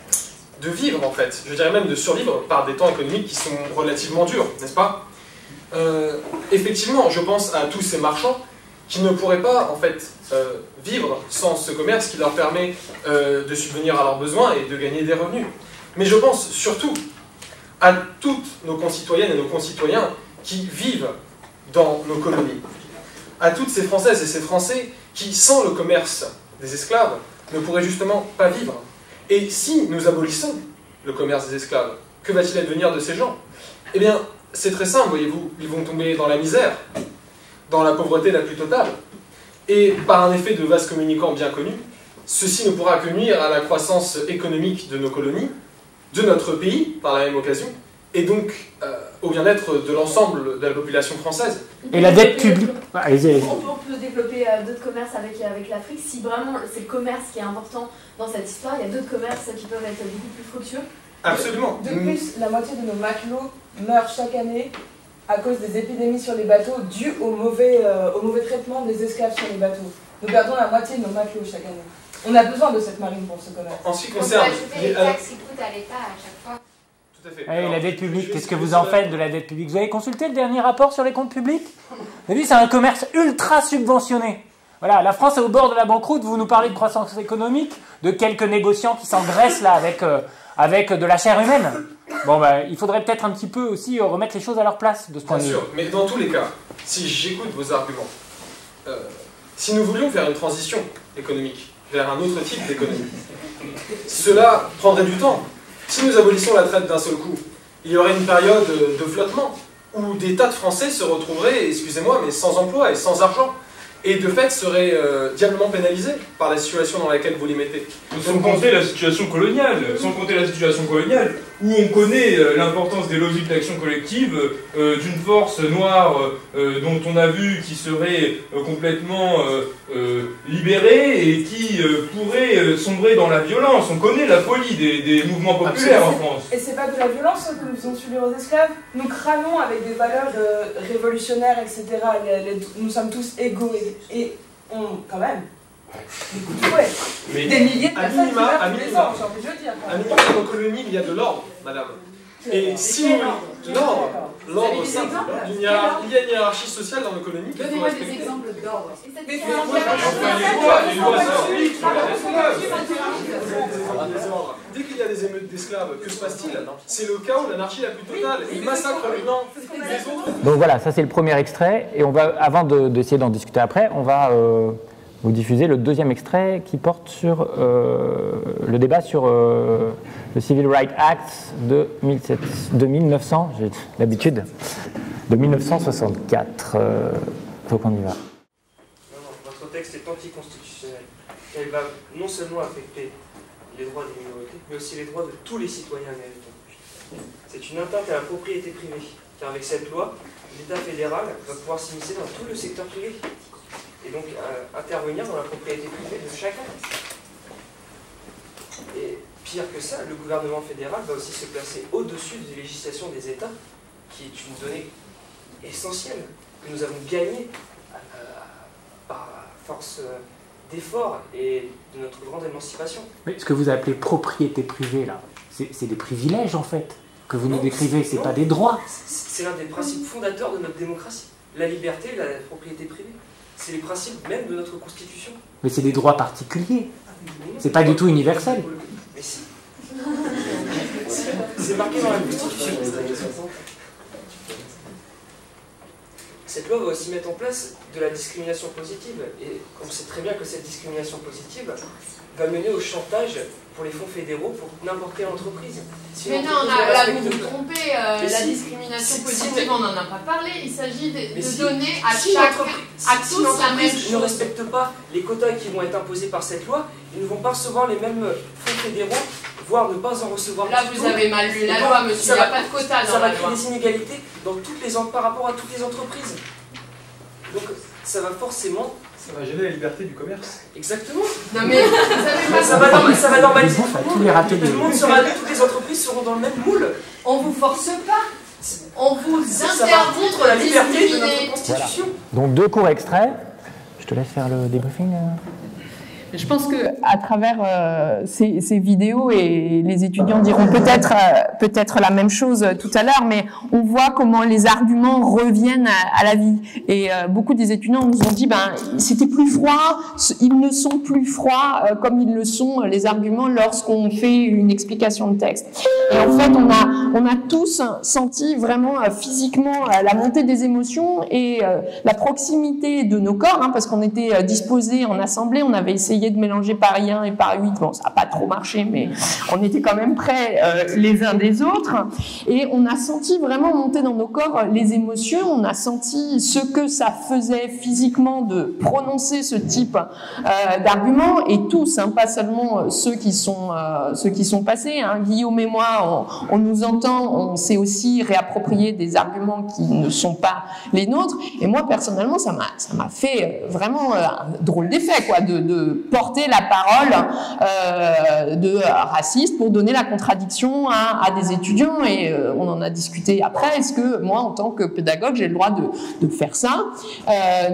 de vivre en fait, je dirais même de survivre par des temps économiques qui sont relativement durs, n'est-ce pas? Effectivement, je pense à tous ces marchands qui ne pourraient pas, en fait, vivre sans ce commerce qui leur permet de subvenir à leurs besoins et de gagner des revenus. Mais je pense surtout à toutes nos concitoyennes et nos concitoyens qui vivent dans nos colonies. À toutes ces Françaises et ces Français qui, sans le commerce des esclaves, ne pourraient justement pas vivre. Et si nous abolissons le commerce des esclaves, que va-t-il advenir de ces gens? Eh bien, c'est très simple, voyez-vous, ils vont tomber dans la misère, dans la pauvreté la plus totale. Et par un effet de vase communicant bien connu, ceci ne pourra que nuire à la croissance économique de nos colonies, de notre pays, par la même occasion, et donc au bien-être de l'ensemble de la population française. Et la dette publique... Allez-y. On peut développer d'autres commerces avec l'Afrique. Si vraiment c'est le commerce qui est important dans cette histoire, il y a d'autres commerces qui peuvent être beaucoup plus fructueux. Absolument. De plus, la moitié de nos matelots meurent chaque année à cause des épidémies sur les bateaux dues au mauvais traitement des esclaves sur les bateaux. Nous perdons la moitié de nos matelots chaque année. On a besoin de cette marine pour ce commerce. En ce qui On peut concerne... ajouter les taxes qui coûtent à l'État à chaque fois. Tout à fait. Et Alors, la dette je publique, vais qu'est-ce que essayer vous en de- faites de la dette publique? Vous avez consulté le dernier rapport sur les comptes publics? Vous avez vu, c'est un commerce ultra subventionné. Voilà, la France est au bord de la banqueroute, vous nous parlez de croissance économique, de quelques négociants qui s'engraissent là avec de la chair humaine. Bon, bah, il faudrait peut-être un petit peu aussi remettre les choses à leur place de ce point Bien de vue. sûr, mais dans tous les cas, si j'écoute vos arguments, si nous voulions faire une transition économique vers un autre type d'économie, cela prendrait du temps. Si nous abolissions la traite d'un seul coup, il y aurait une période de flottement où des tas de Français se retrouveraient, excusez-moi, mais sans emploi et sans argent. Et de fait seraient diablement pénalisés par la situation dans laquelle vous les mettez. Sans compter la situation coloniale, où on connaît l'importance des logiques d'action collective, d'une force noire dont on a vu qui serait complètement libérée et qui pourrait sombrer dans la violence. On connaît la folie des mouvements populaires en France. Et c'est pas de la violence que nous faisons subir aux esclaves. Nous crânons avec des valeurs révolutionnaires, etc. Nous sommes tous égaux et on, quand même, ouais, Mais des milliers de à personnes qui minima, meurent à tous les minima. ans, j'ai envie de le dire. À minimum, dans nos colonies, il y a de l'ordre, madame. Et si l'ordre simple, il y a une hiérarchie sociale dans nos colonies qu'il faut Donnez-moi des respecter. exemples d'ordre. Mais Les lois s'appliquent sur la Désordre. Dès qu'il y a des émeutes d'esclaves, que se passe-t-il? C'est le chaos, l'anarchie la plus totale. Ils massacrent les autres. Donc voilà, ça c'est le premier extrait. Et on va, avant d'essayer d'en discuter après, on va vous diffuser le deuxième extrait qui porte sur le débat sur le Civil Rights Act de 1900, j'ai l'habitude, de 1964. Donc on y va. Non, votre texte est anticonstitutionnel. Elle va non seulement affecter les droits des minorités, mais aussi les droits de tous les citoyens américains. C'est une atteinte à la propriété privée, car avec cette loi, l'État fédéral va pouvoir s'immiscer dans tout le secteur privé, et donc intervenir dans la propriété privée de chacun. Et pire que ça, le gouvernement fédéral va aussi se placer au-dessus des législations des États, qui est une donnée essentielle que nous avons gagnée par force d'efforts et de notre grande émancipation. Mais ce que vous appelez propriété privée, là, c'est des privilèges en fait, que vous nous décrivez, c'est pas des droits. C'est l'un des principes fondateurs de notre démocratie. La liberté, la propriété privée. C'est les principes même de notre Constitution. Mais c'est des droits particuliers. C'est pas du tout universel. Mais si. C'est marqué dans la Constitution. Cette loi va aussi mettre en place de la discrimination positive. Et on sait très bien que cette discrimination positive va mener au chantage pour les fonds fédéraux pour n'importe quelle entreprise. Si Mais non, là vous vous trompez, la discrimination positive, on n'en a pas parlé, il s'agit de donner à tous la même chose. Ne respecte pas les quotas qui vont être imposés par cette loi, ils ne vont pas recevoir les mêmes fonds fédéraux, voire ne pas en recevoir. Là vous avez mal lu la loi, monsieur, il n'y a pas de quota dans la loi. Ça va créer des inégalités par rapport à toutes les entreprises. Donc ça va forcément... Ça va gêner la liberté du commerce. Exactement. Non mais vous savez pas... Ça va normaliser Tous les ratés tout le monde sera, toutes les entreprises seront dans le même moule. On vous force pas. On vous Ça va interdit contre la de liberté de discriminer. notre Constitution. Donc deux courts extraits. Je te laisse faire le débriefing. Je pense que à travers ces vidéos, et les étudiants diront peut-être la même chose tout à l'heure, mais on voit comment les arguments reviennent à la vie. Et beaucoup des étudiants nous ont dit, c'était plus froid, ils ne sont plus froids comme ils le sont les arguments lorsqu'on fait une explication de texte. Et en fait, on a tous senti vraiment physiquement la montée des émotions et la proximité de nos corps, parce qu'on était disposés en assemblée, on avait essayé de mélanger par 1 et par 8, bon ça n'a pas trop marché, mais on était quand même près les uns des autres, et on a senti vraiment monter dans nos corps les émotions, on a senti ce que ça faisait physiquement de prononcer ce type d'arguments, et tous, pas seulement ceux qui sont passés, Guillaume et moi, on nous entend, on s'est aussi réapproprié des arguments qui ne sont pas les nôtres, et moi personnellement ça m'a fait vraiment un drôle d'effet, quoi, de porter la parole de racistes pour donner la contradiction à des étudiants. Et on en a discuté après. Est-ce que moi, en tant que pédagogue, j'ai le droit de faire ça,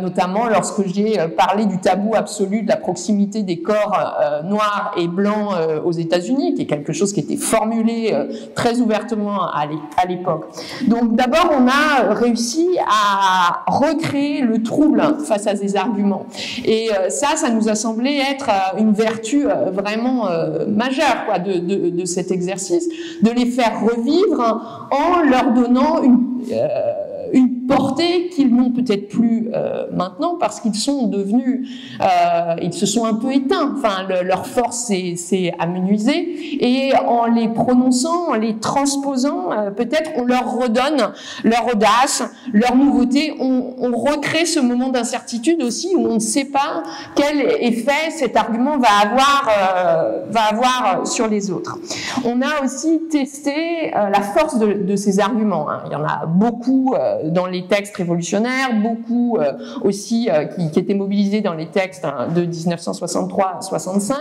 notamment lorsque j'ai parlé du tabou absolu de la proximité des corps noirs et blancs aux États-Unis, qui est quelque chose qui était formulé très ouvertement à l'époque. Donc d'abord, on a réussi à recréer le trouble face à ces arguments. Et ça nous a semblé être une vertu vraiment majeure quoi, de cet exercice, de les faire revivre en leur donnant une portée qu'ils n'ont peut-être plus maintenant parce qu'ils sont devenus, ils se sont un peu éteints, enfin leur force s'est amenuisée, et en les prononçant, en les transposant, peut-être on leur redonne leur audace, leur nouveauté, on recrée ce moment d'incertitude aussi où on ne sait pas quel effet cet argument va avoir sur les autres. On a aussi testé la force de ces arguments, hein. Il y en a beaucoup dans les textes révolutionnaires, beaucoup aussi qui étaient mobilisés dans les textes de 1963-65,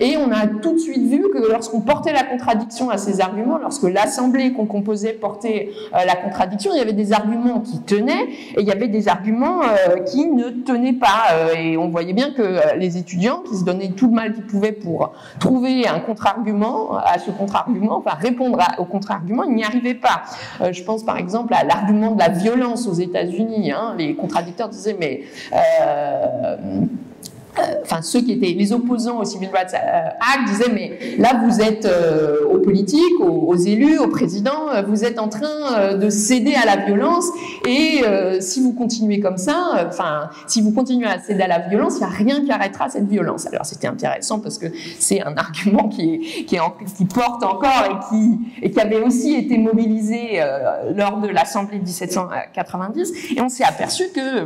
et on a tout de suite vu que lorsqu'on portait la contradiction à ces arguments, lorsque l'assemblée qu'on composait portait la contradiction, il y avait des arguments qui tenaient et il y avait des arguments qui ne tenaient pas, et on voyait bien que les étudiants qui se donnaient tout le mal qu'ils pouvaient pour trouver un contre-argument à ce contre-argument, enfin répondre au contre-argument, ils n'y arrivaient pas. Je pense par exemple à l'argument de la violence aux États-Unis, hein. Les contradicteurs disaient mais enfin ceux qui étaient les opposants au Civil Rights Act disaient mais là vous êtes aux politiques, aux élus, au président, vous êtes en train de céder à la violence, et si vous continuez comme ça, enfin si vous continuez à céder à la violence, il n'y a rien qui arrêtera cette violence. Alors c'était intéressant parce que c'est un argument qui porte encore et qui avait aussi été mobilisé lors de l'Assemblée de 1790, et on s'est aperçu que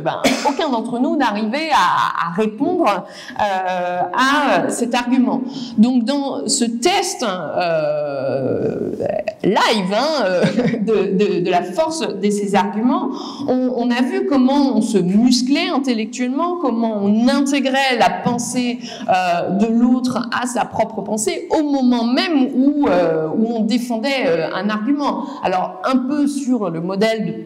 aucun d'entre nous n'arrivait à répondre à cet argument. Donc dans ce test live de la force de ces arguments, on a vu comment on se musclait intellectuellement, comment on intégrait la pensée de l'autre à sa propre pensée au moment même où on défendait un argument. Alors un peu sur le modèle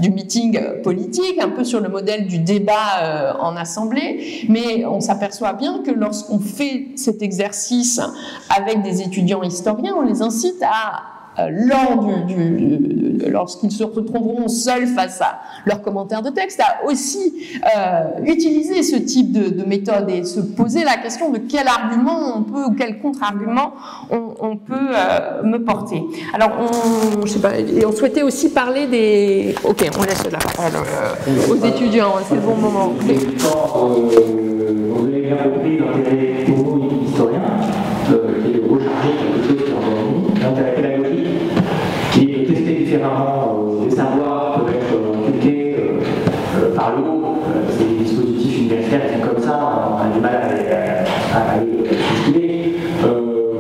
du meeting politique, un peu sur le modèle du débat en assemblée, mais on s'aperçoit bien que lorsqu'on fait cet exercice avec des étudiants historiens, on les incite à lorsqu'ils se retrouveront seuls face à leurs commentaires de texte, à aussi utiliser ce type de méthode et se poser la question de quel argument on peut, ou quel contre-argument on peut me porter. Alors, je sais pas, et on souhaitait aussi parler des... Ok, on laisse la parole aux étudiants, c'est le bon moment. Vous avez bien compris l'intérêt pour nous, historiens, qui est de recharger quelque chose qui est endormi, l'intérêt pédagogique, qui est de tester différemment les savoirs peuvent être inculqués par le haut. C'est des dispositifs universitaires qui sont comme ça, on a du mal à les calculer.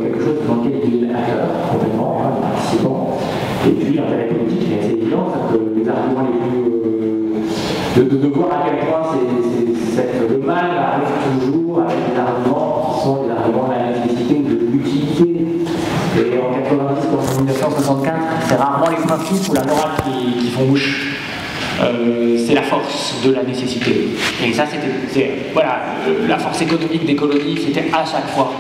Quelque chose dans lequel il est acteur, complètement, participant. Et puis l'intérêt politique est assez évident, c'est que les arguments les plus. de voir à quel point le mal arrive toujours avec des arguments qui sont des arguments de la nécessité ou de l'utilité. Et en 90 comme en 1964, c'est rarement les principes ou la morale qui font bouche. C'est la force de la nécessité. Et ça, voilà, la force économique des colonies, c'était à chaque fois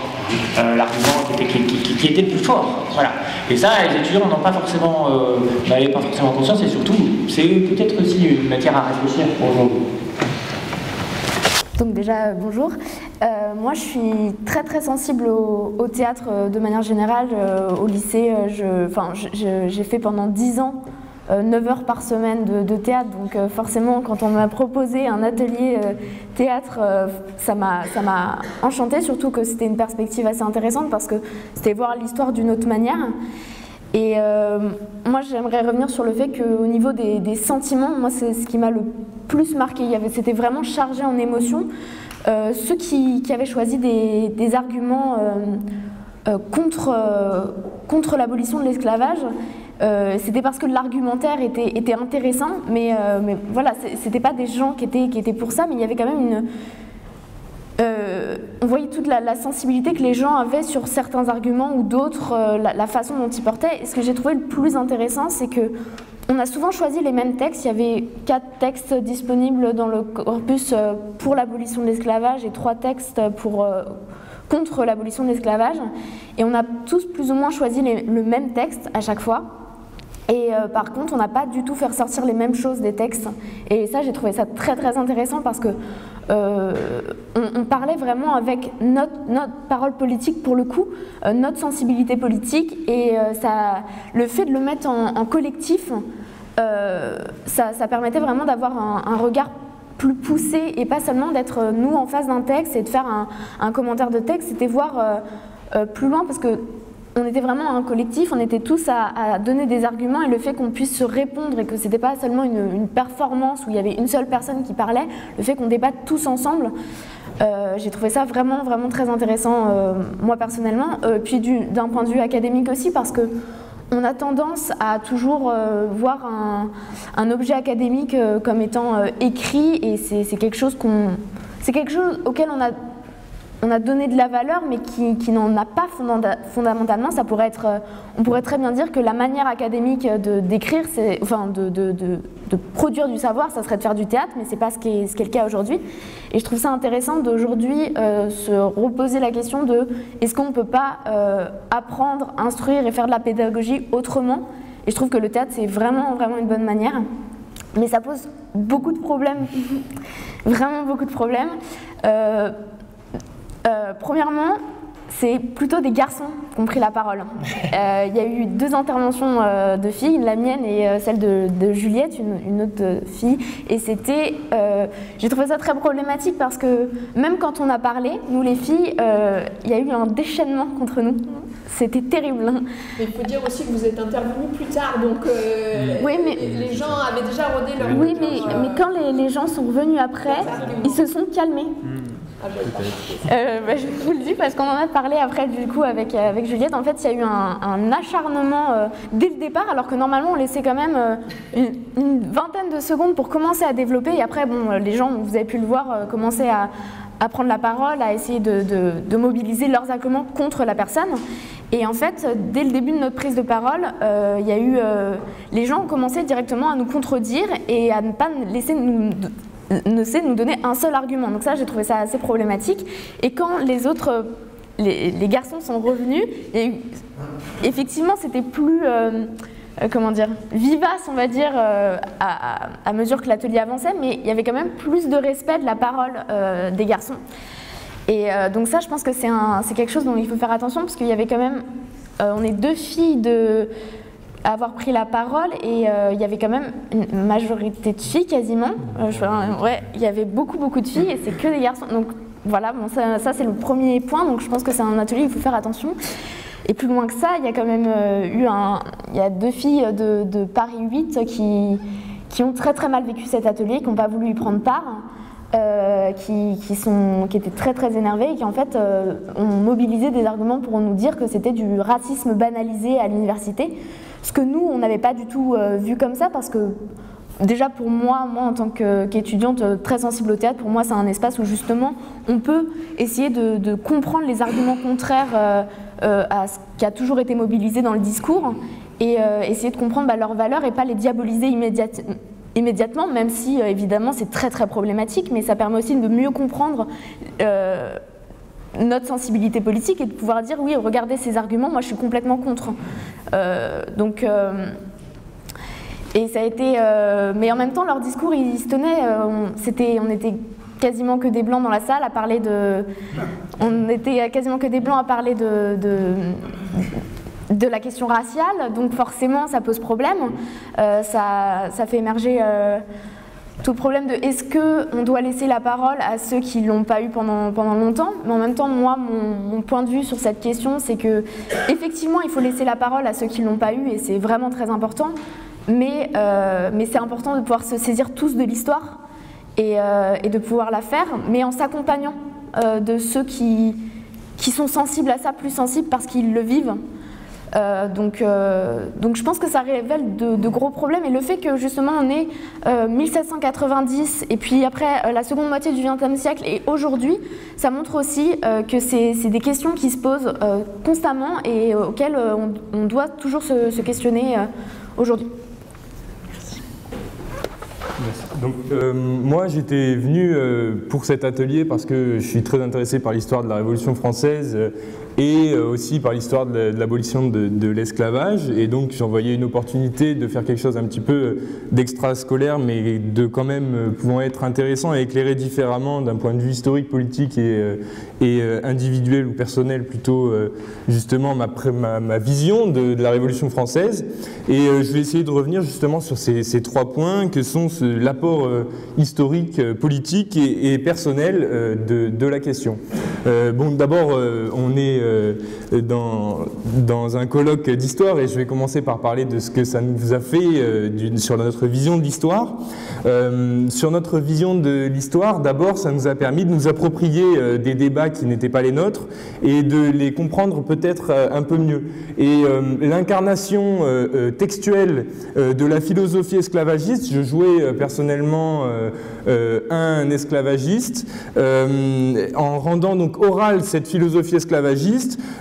l'argument qui était le plus fort. Voilà. Et ça, les étudiants n'en n'avaient pas forcément conscience, et surtout, c'est peut-être aussi une matière à réfléchir pour aujourd'hui. Donc déjà, bonjour. Moi, je suis très très sensible au théâtre de manière générale. Au lycée, j'ai fait pendant 10 ans 9 heures par semaine de théâtre, donc forcément quand on m'a proposé un atelier théâtre, ça m'a enchantée, surtout que c'était une perspective assez intéressante parce que c'était voir l'histoire d'une autre manière. Et moi j'aimerais revenir sur le fait qu'au niveau des sentiments, moi c'est ce qui m'a le plus marqué, c'était vraiment chargé en émotions. Ceux qui avaient choisi des arguments contre l'abolition de l'esclavage, c'était parce que l'argumentaire était intéressant, mais voilà, c'était pas des gens qui étaient pour ça, mais il y avait quand même on voyait toute la sensibilité que les gens avaient sur certains arguments ou d'autres, la façon dont ils portaient. Et ce que j'ai trouvé le plus intéressant, c'est que on a souvent choisi les mêmes textes. Il y avait 4 textes disponibles dans le corpus pour l'abolition de l'esclavage et 3 textes contre l'abolition de l'esclavage. Et on a tous plus ou moins choisi le même texte à chaque fois. Et par contre, on n'a pas du tout fait ressortir les mêmes choses des textes. Et ça, j'ai trouvé ça très très intéressant parce que on parlait vraiment avec notre parole politique pour le coup, notre sensibilité politique, et le fait de le mettre en collectif, ça permettait vraiment d'avoir un regard plus poussé et pas seulement d'être nous en face d'un texte et de faire un commentaire de texte, c'était voir plus loin parce que on était vraiment un collectif, on était tous à donner des arguments, et le fait qu'on puisse se répondre et que c'était pas seulement une performance où il y avait une seule personne qui parlait, le fait qu'on débatte tous ensemble, j'ai trouvé ça vraiment vraiment très intéressant moi personnellement, puis d'un point de vue académique aussi, parce que on a tendance à toujours voir un objet académique comme étant écrit, et c'est quelque chose auquel on a donné de la valeur, mais qui n'en a pas fondamentalement. On pourrait très bien dire que la manière académique d'écrire, de produire du savoir, ça serait de faire du théâtre, mais c'est pas ce qui est le cas aujourd'hui. Et je trouve ça intéressant d'aujourd'hui se reposer la question de est-ce qu'on ne peut pas apprendre, instruire et faire de la pédagogie autrement. Et je trouve que le théâtre, c'est vraiment, vraiment une bonne manière. Mais ça pose beaucoup de problèmes, vraiment beaucoup de problèmes. Premièrement, c'est plutôt des garçons qui ont pris la parole. Il y a eu 2 interventions de filles, la mienne et celle de Juliette, une autre fille. Et j'ai trouvé ça très problématique parce que même quand on a parlé, nous les filles, il y a eu un déchaînement contre nous. C'était terrible. Mais il faut dire aussi que vous êtes intervenus plus tard, donc oui, mais les gens avaient déjà rodé leur... Oui, mais quand les gens sont revenus après, ils se sont calmés. Je vous le dis parce qu'on en a parlé après du coup avec Juliette. En fait, il y a eu un acharnement dès le départ, alors que normalement on laissait quand même une vingtaine de secondes pour commencer à développer. Et après, les gens, vous avez pu le voir, commençaient à prendre la parole, à essayer de mobiliser leurs arguments contre la personne. Et en fait, dès le début de notre prise de parole, il y a eu les gens ont commencé directement à nous contredire et à ne pas laisser nous donner un seul argument. Donc ça, j'ai trouvé ça assez problématique. Et quand les garçons sont revenus, effectivement, c'était plus, vivace, on va dire, à mesure que l'atelier avançait, mais il y avait quand même plus de respect de la parole des garçons. Et donc ça, je pense que c'est quelque chose dont il faut faire attention, parce qu'il y avait quand même, on est 2 filles à avoir pris la parole, et il y avait quand même une majorité de filles quasiment. Il y avait beaucoup de filles et c'est que des garçons. Donc voilà, ça c'est le premier point. Donc je pense que c'est un atelier où il faut faire attention. Et plus loin que ça, il y a quand même il y a 2 filles de Paris 8 qui ont très très mal vécu cet atelier, qui n'ont pas voulu y prendre part, qui étaient très très énervées et qui en fait ont mobilisé des arguments pour nous dire que c'était du racisme banalisé à l'université. Ce que nous, on n'avait pas du tout vu comme ça, parce que déjà pour moi en tant qu'étudiante très sensible au théâtre, pour moi c'est un espace où justement on peut essayer de comprendre les arguments contraires à ce qui a toujours été mobilisé dans le discours, et essayer de comprendre leurs valeurs et pas les diaboliser immédiatement, même si évidemment c'est très très problématique, mais ça permet aussi de mieux comprendre notre sensibilité politique et de pouvoir dire oui, regardez ces arguments, moi je suis complètement contre. Et ça a été, mais en même temps leur discours il se tenait, on était quasiment que des blancs dans la salle à parler on était quasiment que des blancs à parler de la question raciale, donc forcément ça pose problème, ça fait émerger tout le problème de est-ce qu'on doit laisser la parole à ceux qui ne l'ont pas eu pendant longtemps. Mais en même temps, moi, mon point de vue sur cette question, c'est que effectivement, il faut laisser la parole à ceux qui ne l'ont pas eu, et c'est vraiment très important, mais c'est important de pouvoir se saisir tous de l'histoire et de pouvoir la faire, mais en s'accompagnant de ceux qui sont sensibles à ça, plus sensibles parce qu'ils le vivent. Donc je pense que ça révèle de gros problèmes, et le fait que justement on est 1790 et puis après la seconde moitié du XXe siècle et aujourd'hui, ça montre aussi que c'est des questions qui se posent constamment et auxquelles on doit toujours se questionner aujourd'hui. Donc, moi j'étais venu pour cet atelier parce que je suis très intéressé par l'histoire de la Révolution française et aussi par l'histoire de l'abolition de l'esclavage, et donc j'en voyais une opportunité de faire quelque chose un petit peu d'extrascolaire, mais de quand même pouvant être intéressant et éclairer différemment d'un point de vue historique, politique et individuel ou personnel plutôt justement ma vision de la Révolution française. Et je vais essayer de revenir justement sur ces 3 points que sont l'apport historique, politique et personnel de la question. Bon, d'abord, on est dans un colloque d'histoire et je vais commencer par parler de ce que ça nous a fait sur notre vision de l'histoire. Sur notre vision de l'histoire, d'abord, ça nous a permis de nous approprier des débats qui n'étaient pas les nôtres et de les comprendre peut-être un peu mieux. Et l'incarnation textuelle de la philosophie esclavagiste, je jouais personnellement un esclavagiste, en rendant donc orale cette philosophie esclavagiste,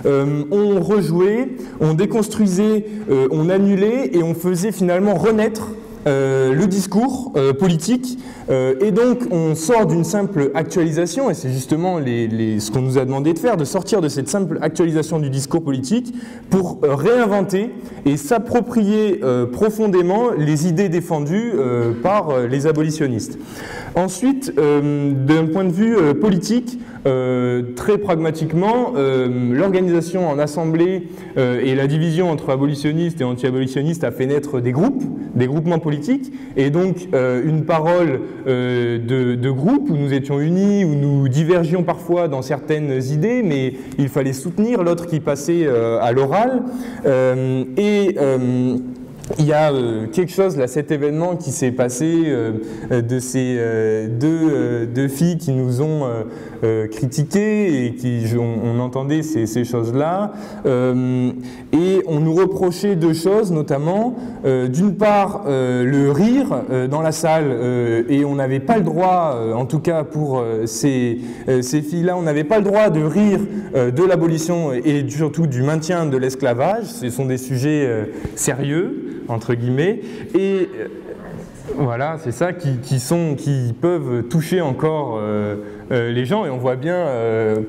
on rejouait, on déconstruisait, on annulait et on faisait finalement renaître le discours politique, et donc on sort d'une simple actualisation, et c'est justement ce qu'on nous a demandé de faire, de sortir de cette simple actualisation du discours politique pour réinventer et s'approprier profondément les idées défendues par les abolitionnistes. Ensuite, d'un point de vue politique, très pragmatiquement, l'organisation en assemblée et la division entre abolitionnistes et anti-abolitionnistes a fait naître des groupements politiques, et donc une parole de groupe où nous étions unis, où nous divergions parfois dans certaines idées, mais il fallait soutenir l'autre qui passait à l'oral. Il y a quelque chose, là, cet événement qui s'est passé de ces deux filles qui nous ont critiqués et on entendait ces choses-là. Et on nous reprochait 2 choses, notamment, d'une part, le rire dans la salle, et on n'avait pas le droit, en tout cas pour ces filles-là, on n'avait pas le droit de rire de l'abolition et surtout du maintien de l'esclavage. Ce sont des sujets sérieux, entre guillemets, et voilà, c'est ça qui peuvent toucher encore les gens, et on voit bien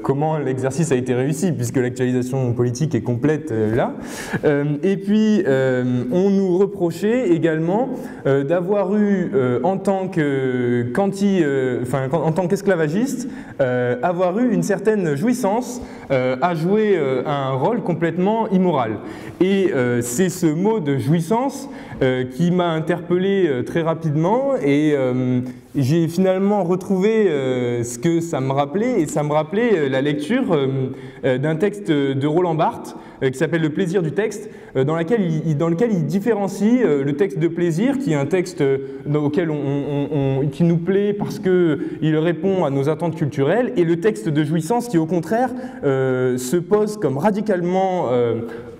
comment l'exercice a été réussi, puisque l'actualisation politique est complète là. Et puis, on nous reprochait également d'avoir eu, en tant qu'esclavagiste, avoir eu une certaine jouissance à jouer un rôle complètement immoral. Et c'est ce mot de jouissance qui m'a interpellé très rapidement, et j'ai finalement retrouvé ce que ça me rappelait, et ça me rappelait la lecture d'un texte de Roland Barthes qui s'appelle Le plaisir du texte, dans lequel il différencie le texte de plaisir, qui est un texte qui nous plaît parce qu'il répond à nos attentes culturelles, et le texte de jouissance qui, au contraire, se pose comme radicalement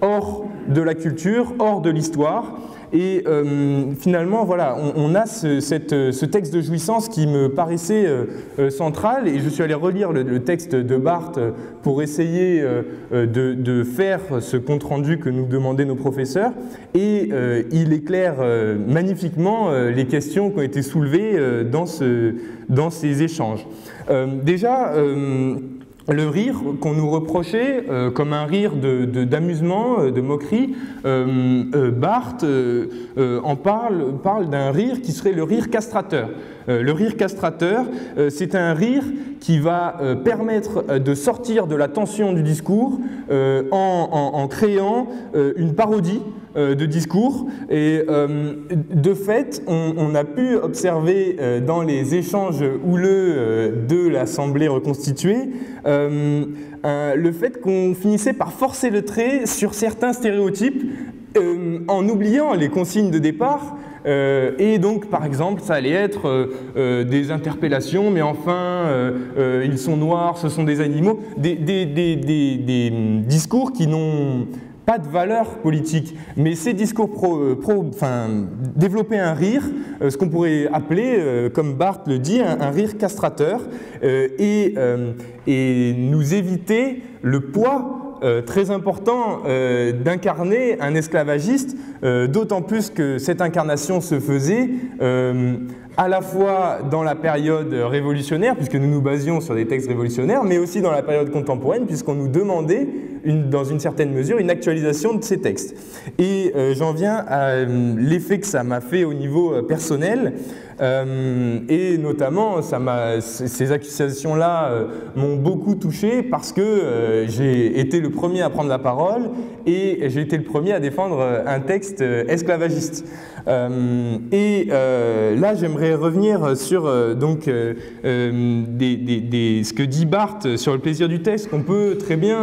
hors de la culture, hors de l'histoire. Et finalement, voilà, on a ce texte de jouissance qui me paraissait central, et je suis allé relire le texte de Barthes pour essayer de faire ce compte-rendu que nous demandaient nos professeurs, et il éclaire magnifiquement les questions qui ont été soulevées dans ces échanges. Déjà, le rire qu'on nous reprochait comme un rire d'amusement, de moquerie, Barthes en parle d'un rire qui serait le rire castrateur. Le rire castrateur, c'est un rire qui va permettre de sortir de la tension du discours en créant une parodie de discours, et de fait on a pu observer dans les échanges houleux de l'Assemblée reconstituée le fait qu'on finissait par forcer le trait sur certains stéréotypes en oubliant les consignes de départ. Et donc, par exemple, ça allait être des interpellations, mais enfin, ils sont noirs, ce sont des animaux, des discours qui n'ont pas de valeur politique, mais ces discours développer un rire, ce qu'on pourrait appeler, comme Barthes le dit, un rire castrateur, et nous éviter le poids très important d'incarner un esclavagiste, d'autant plus que cette incarnation se faisait à la fois dans la période révolutionnaire, puisque nous nous basions sur des textes révolutionnaires, mais aussi dans la période contemporaine, puisqu'on nous demandait, dans une certaine mesure, une actualisation de ces textes. Et j'en viens à l'effet que ça m'a fait au niveau personnel, et notamment, ces accusations-là m'ont beaucoup touché parce que j'ai été le premier à prendre la parole et j'ai été le premier à défendre un texte esclavagiste. Là, j'aimerais revenir sur ce que dit Barthes sur le plaisir du texte, qu'on peut très bien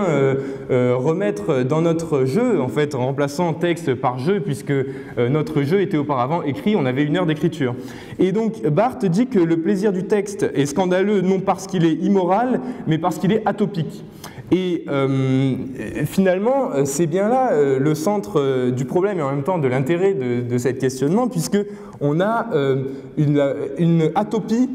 remettre dans notre jeu, en fait, en remplaçant texte par jeu, puisque notre jeu était auparavant écrit, on avait 1 heure d'écriture. Et donc, Barthes dit que le plaisir du texte est scandaleux, non parce qu'il est immoral, mais parce qu'il est atopique. Et finalement, c'est bien là le centre du problème et en même temps de l'intérêt de cet questionnement, puisqu'on a une atopie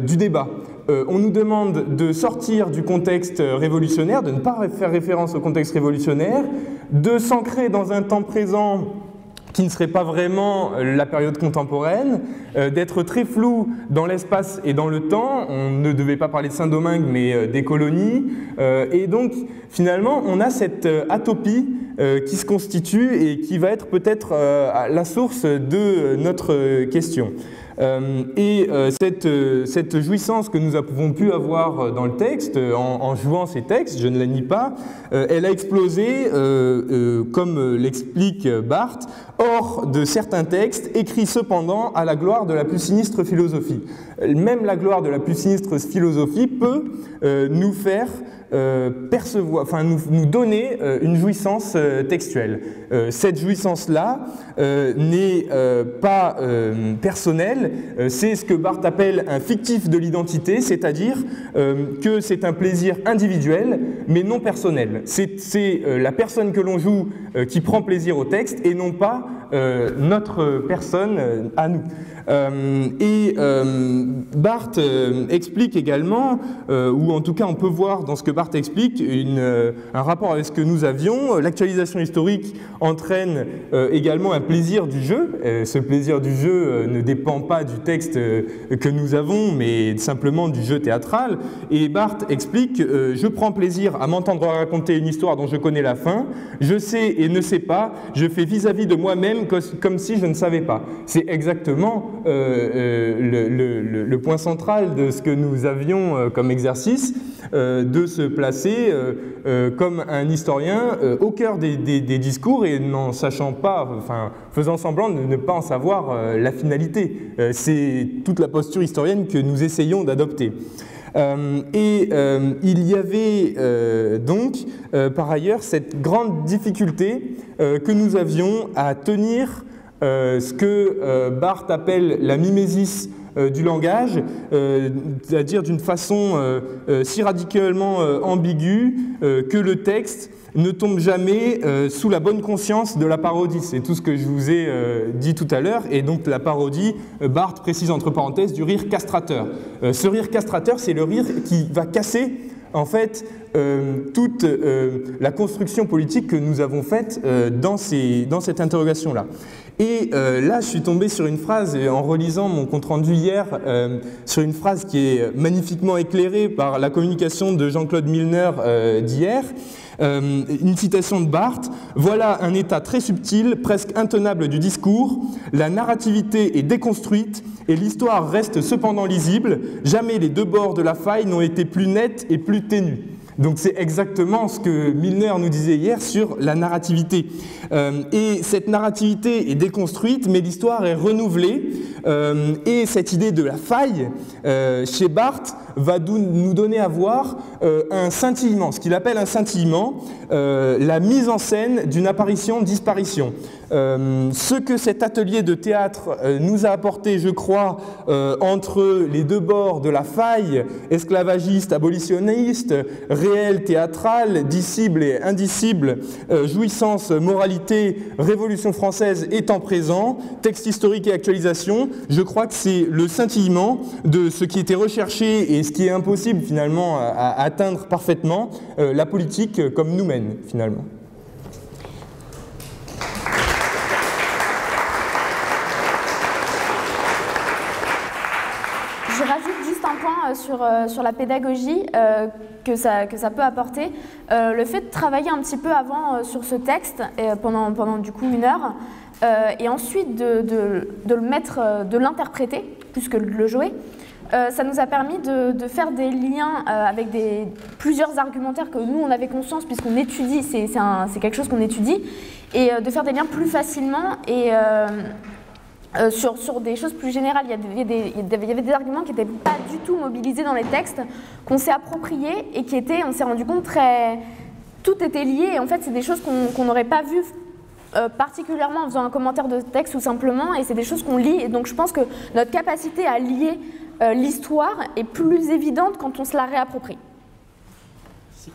du débat. On nous demande de sortir du contexte révolutionnaire, de ne pas faire référence au contexte révolutionnaire, de s'ancrer dans un temps présent qui ne serait pas vraiment la période contemporaine, d'être très flou dans l'espace et dans le temps. On ne devait pas parler de Saint-Domingue, mais des colonies. Et donc, finalement, on a cette atopie qui se constitue et qui va être peut-être la source de notre question. Cette jouissance que nous avons pu avoir dans le texte, en jouant ces textes, je ne la nie pas, elle a explosé, comme l'explique Barthes, hors de certains textes, écrits cependant à la gloire de la plus sinistre philosophie. Même la gloire de la plus sinistre philosophie peut nous faire percevoir, nous donner une jouissance textuelle. Cette jouissance-là n'est pas personnelle, c'est ce que Barthes appelle un fictif de l'identité, c'est-à-dire que c'est un plaisir individuel, mais non personnel. C'est la personne que l'on joue qui prend plaisir au texte et non pas notre personne à nous. Barthes explique également, ou en tout cas on peut voir dans ce que Barthes explique, un rapport avec ce que nous avions. L'actualisation historique entraîne également un plaisir du jeu. Ce plaisir du jeu ne dépend pas du texte que nous avons, mais simplement du jeu théâtral. Et Barthes explique je prends plaisir à m'entendre raconter une histoire dont je connais la fin, je sais et ne sais pas, je fais vis-à-vis de moi-même comme si je ne savais pas. C'est exactement le point central de ce que nous avions comme exercice, de se placer comme un historien au cœur des discours et n'en sachant pas, faisant semblant de ne pas en savoir la finalité. C'est toute la posture historienne que nous essayons d'adopter. Il y avait donc par ailleurs cette grande difficulté que nous avions à tenir ce que Barthes appelle la mimésis du langage, c'est-à-dire d'une façon si radicalement ambiguë que le texte ne tombe jamais sous la bonne conscience de la parodie. C'est tout ce que je vous ai dit tout à l'heure. Et donc la parodie, Barthes précise entre parenthèses, du rire castrateur. Ce rire castrateur, c'est le rire qui va casser en fait toute la construction politique que nous avons faite dans cette interrogation-là. Et là, je suis tombé sur une phrase, en relisant mon compte-rendu hier, sur une phrase qui est magnifiquement éclairée par la communication de Jean-Claude Milner d'hier. Une citation de Barthes: « Voilà un état très subtil, presque intenable du discours. La narrativité est déconstruite et l'histoire reste cependant lisible. Jamais les deux bords de la faille n'ont été plus nets et plus ténus. » Donc c'est exactement ce que Milner nous disait hier sur la narrativité. Et cette narrativité est déconstruite, mais l'histoire est renouvelée. Et cette idée de la faille, chez Barthes, va nous donner à voir un scintillement, ce qu'il appelle un scintillement, la mise en scène d'une apparition-disparition. Ce que cet atelier de théâtre nous a apporté, je crois, entre les deux bords de la faille esclavagiste, abolitionniste, réelle, théâtrale, dissible et indicible, jouissance, moralité, révolution française étant présent, texte historique et actualisation, je crois que c'est le scintillement de ce qui était recherché et ce qui est impossible finalement à atteindre parfaitement, la politique comme nous mène finalement. Je rajoute juste un point sur la pédagogie que ça peut apporter. Le fait de travailler un petit peu avant sur ce texte, pendant du coup 1 heure, et ensuite de le mettre, de l'interpréter, plus que de le jouer, ça nous a permis de faire des liens avec plusieurs argumentaires que nous on avait conscience, puisqu'on étudie, c'est quelque chose qu'on étudie, et de faire des liens plus facilement et sur des choses plus générales. Il y avait des arguments qui n'étaient pas du tout mobilisés dans les textes, qu'on s'est appropriés et on s'est rendu compte tout était lié, et en fait c'est des choses qu'on n'aurait pas vues particulièrement en faisant un commentaire de texte ou simplement, et c'est des choses qu'on lit, et donc je pense que notre capacité à lier l'histoire est plus évidente quand on se la réapproprie. Merci.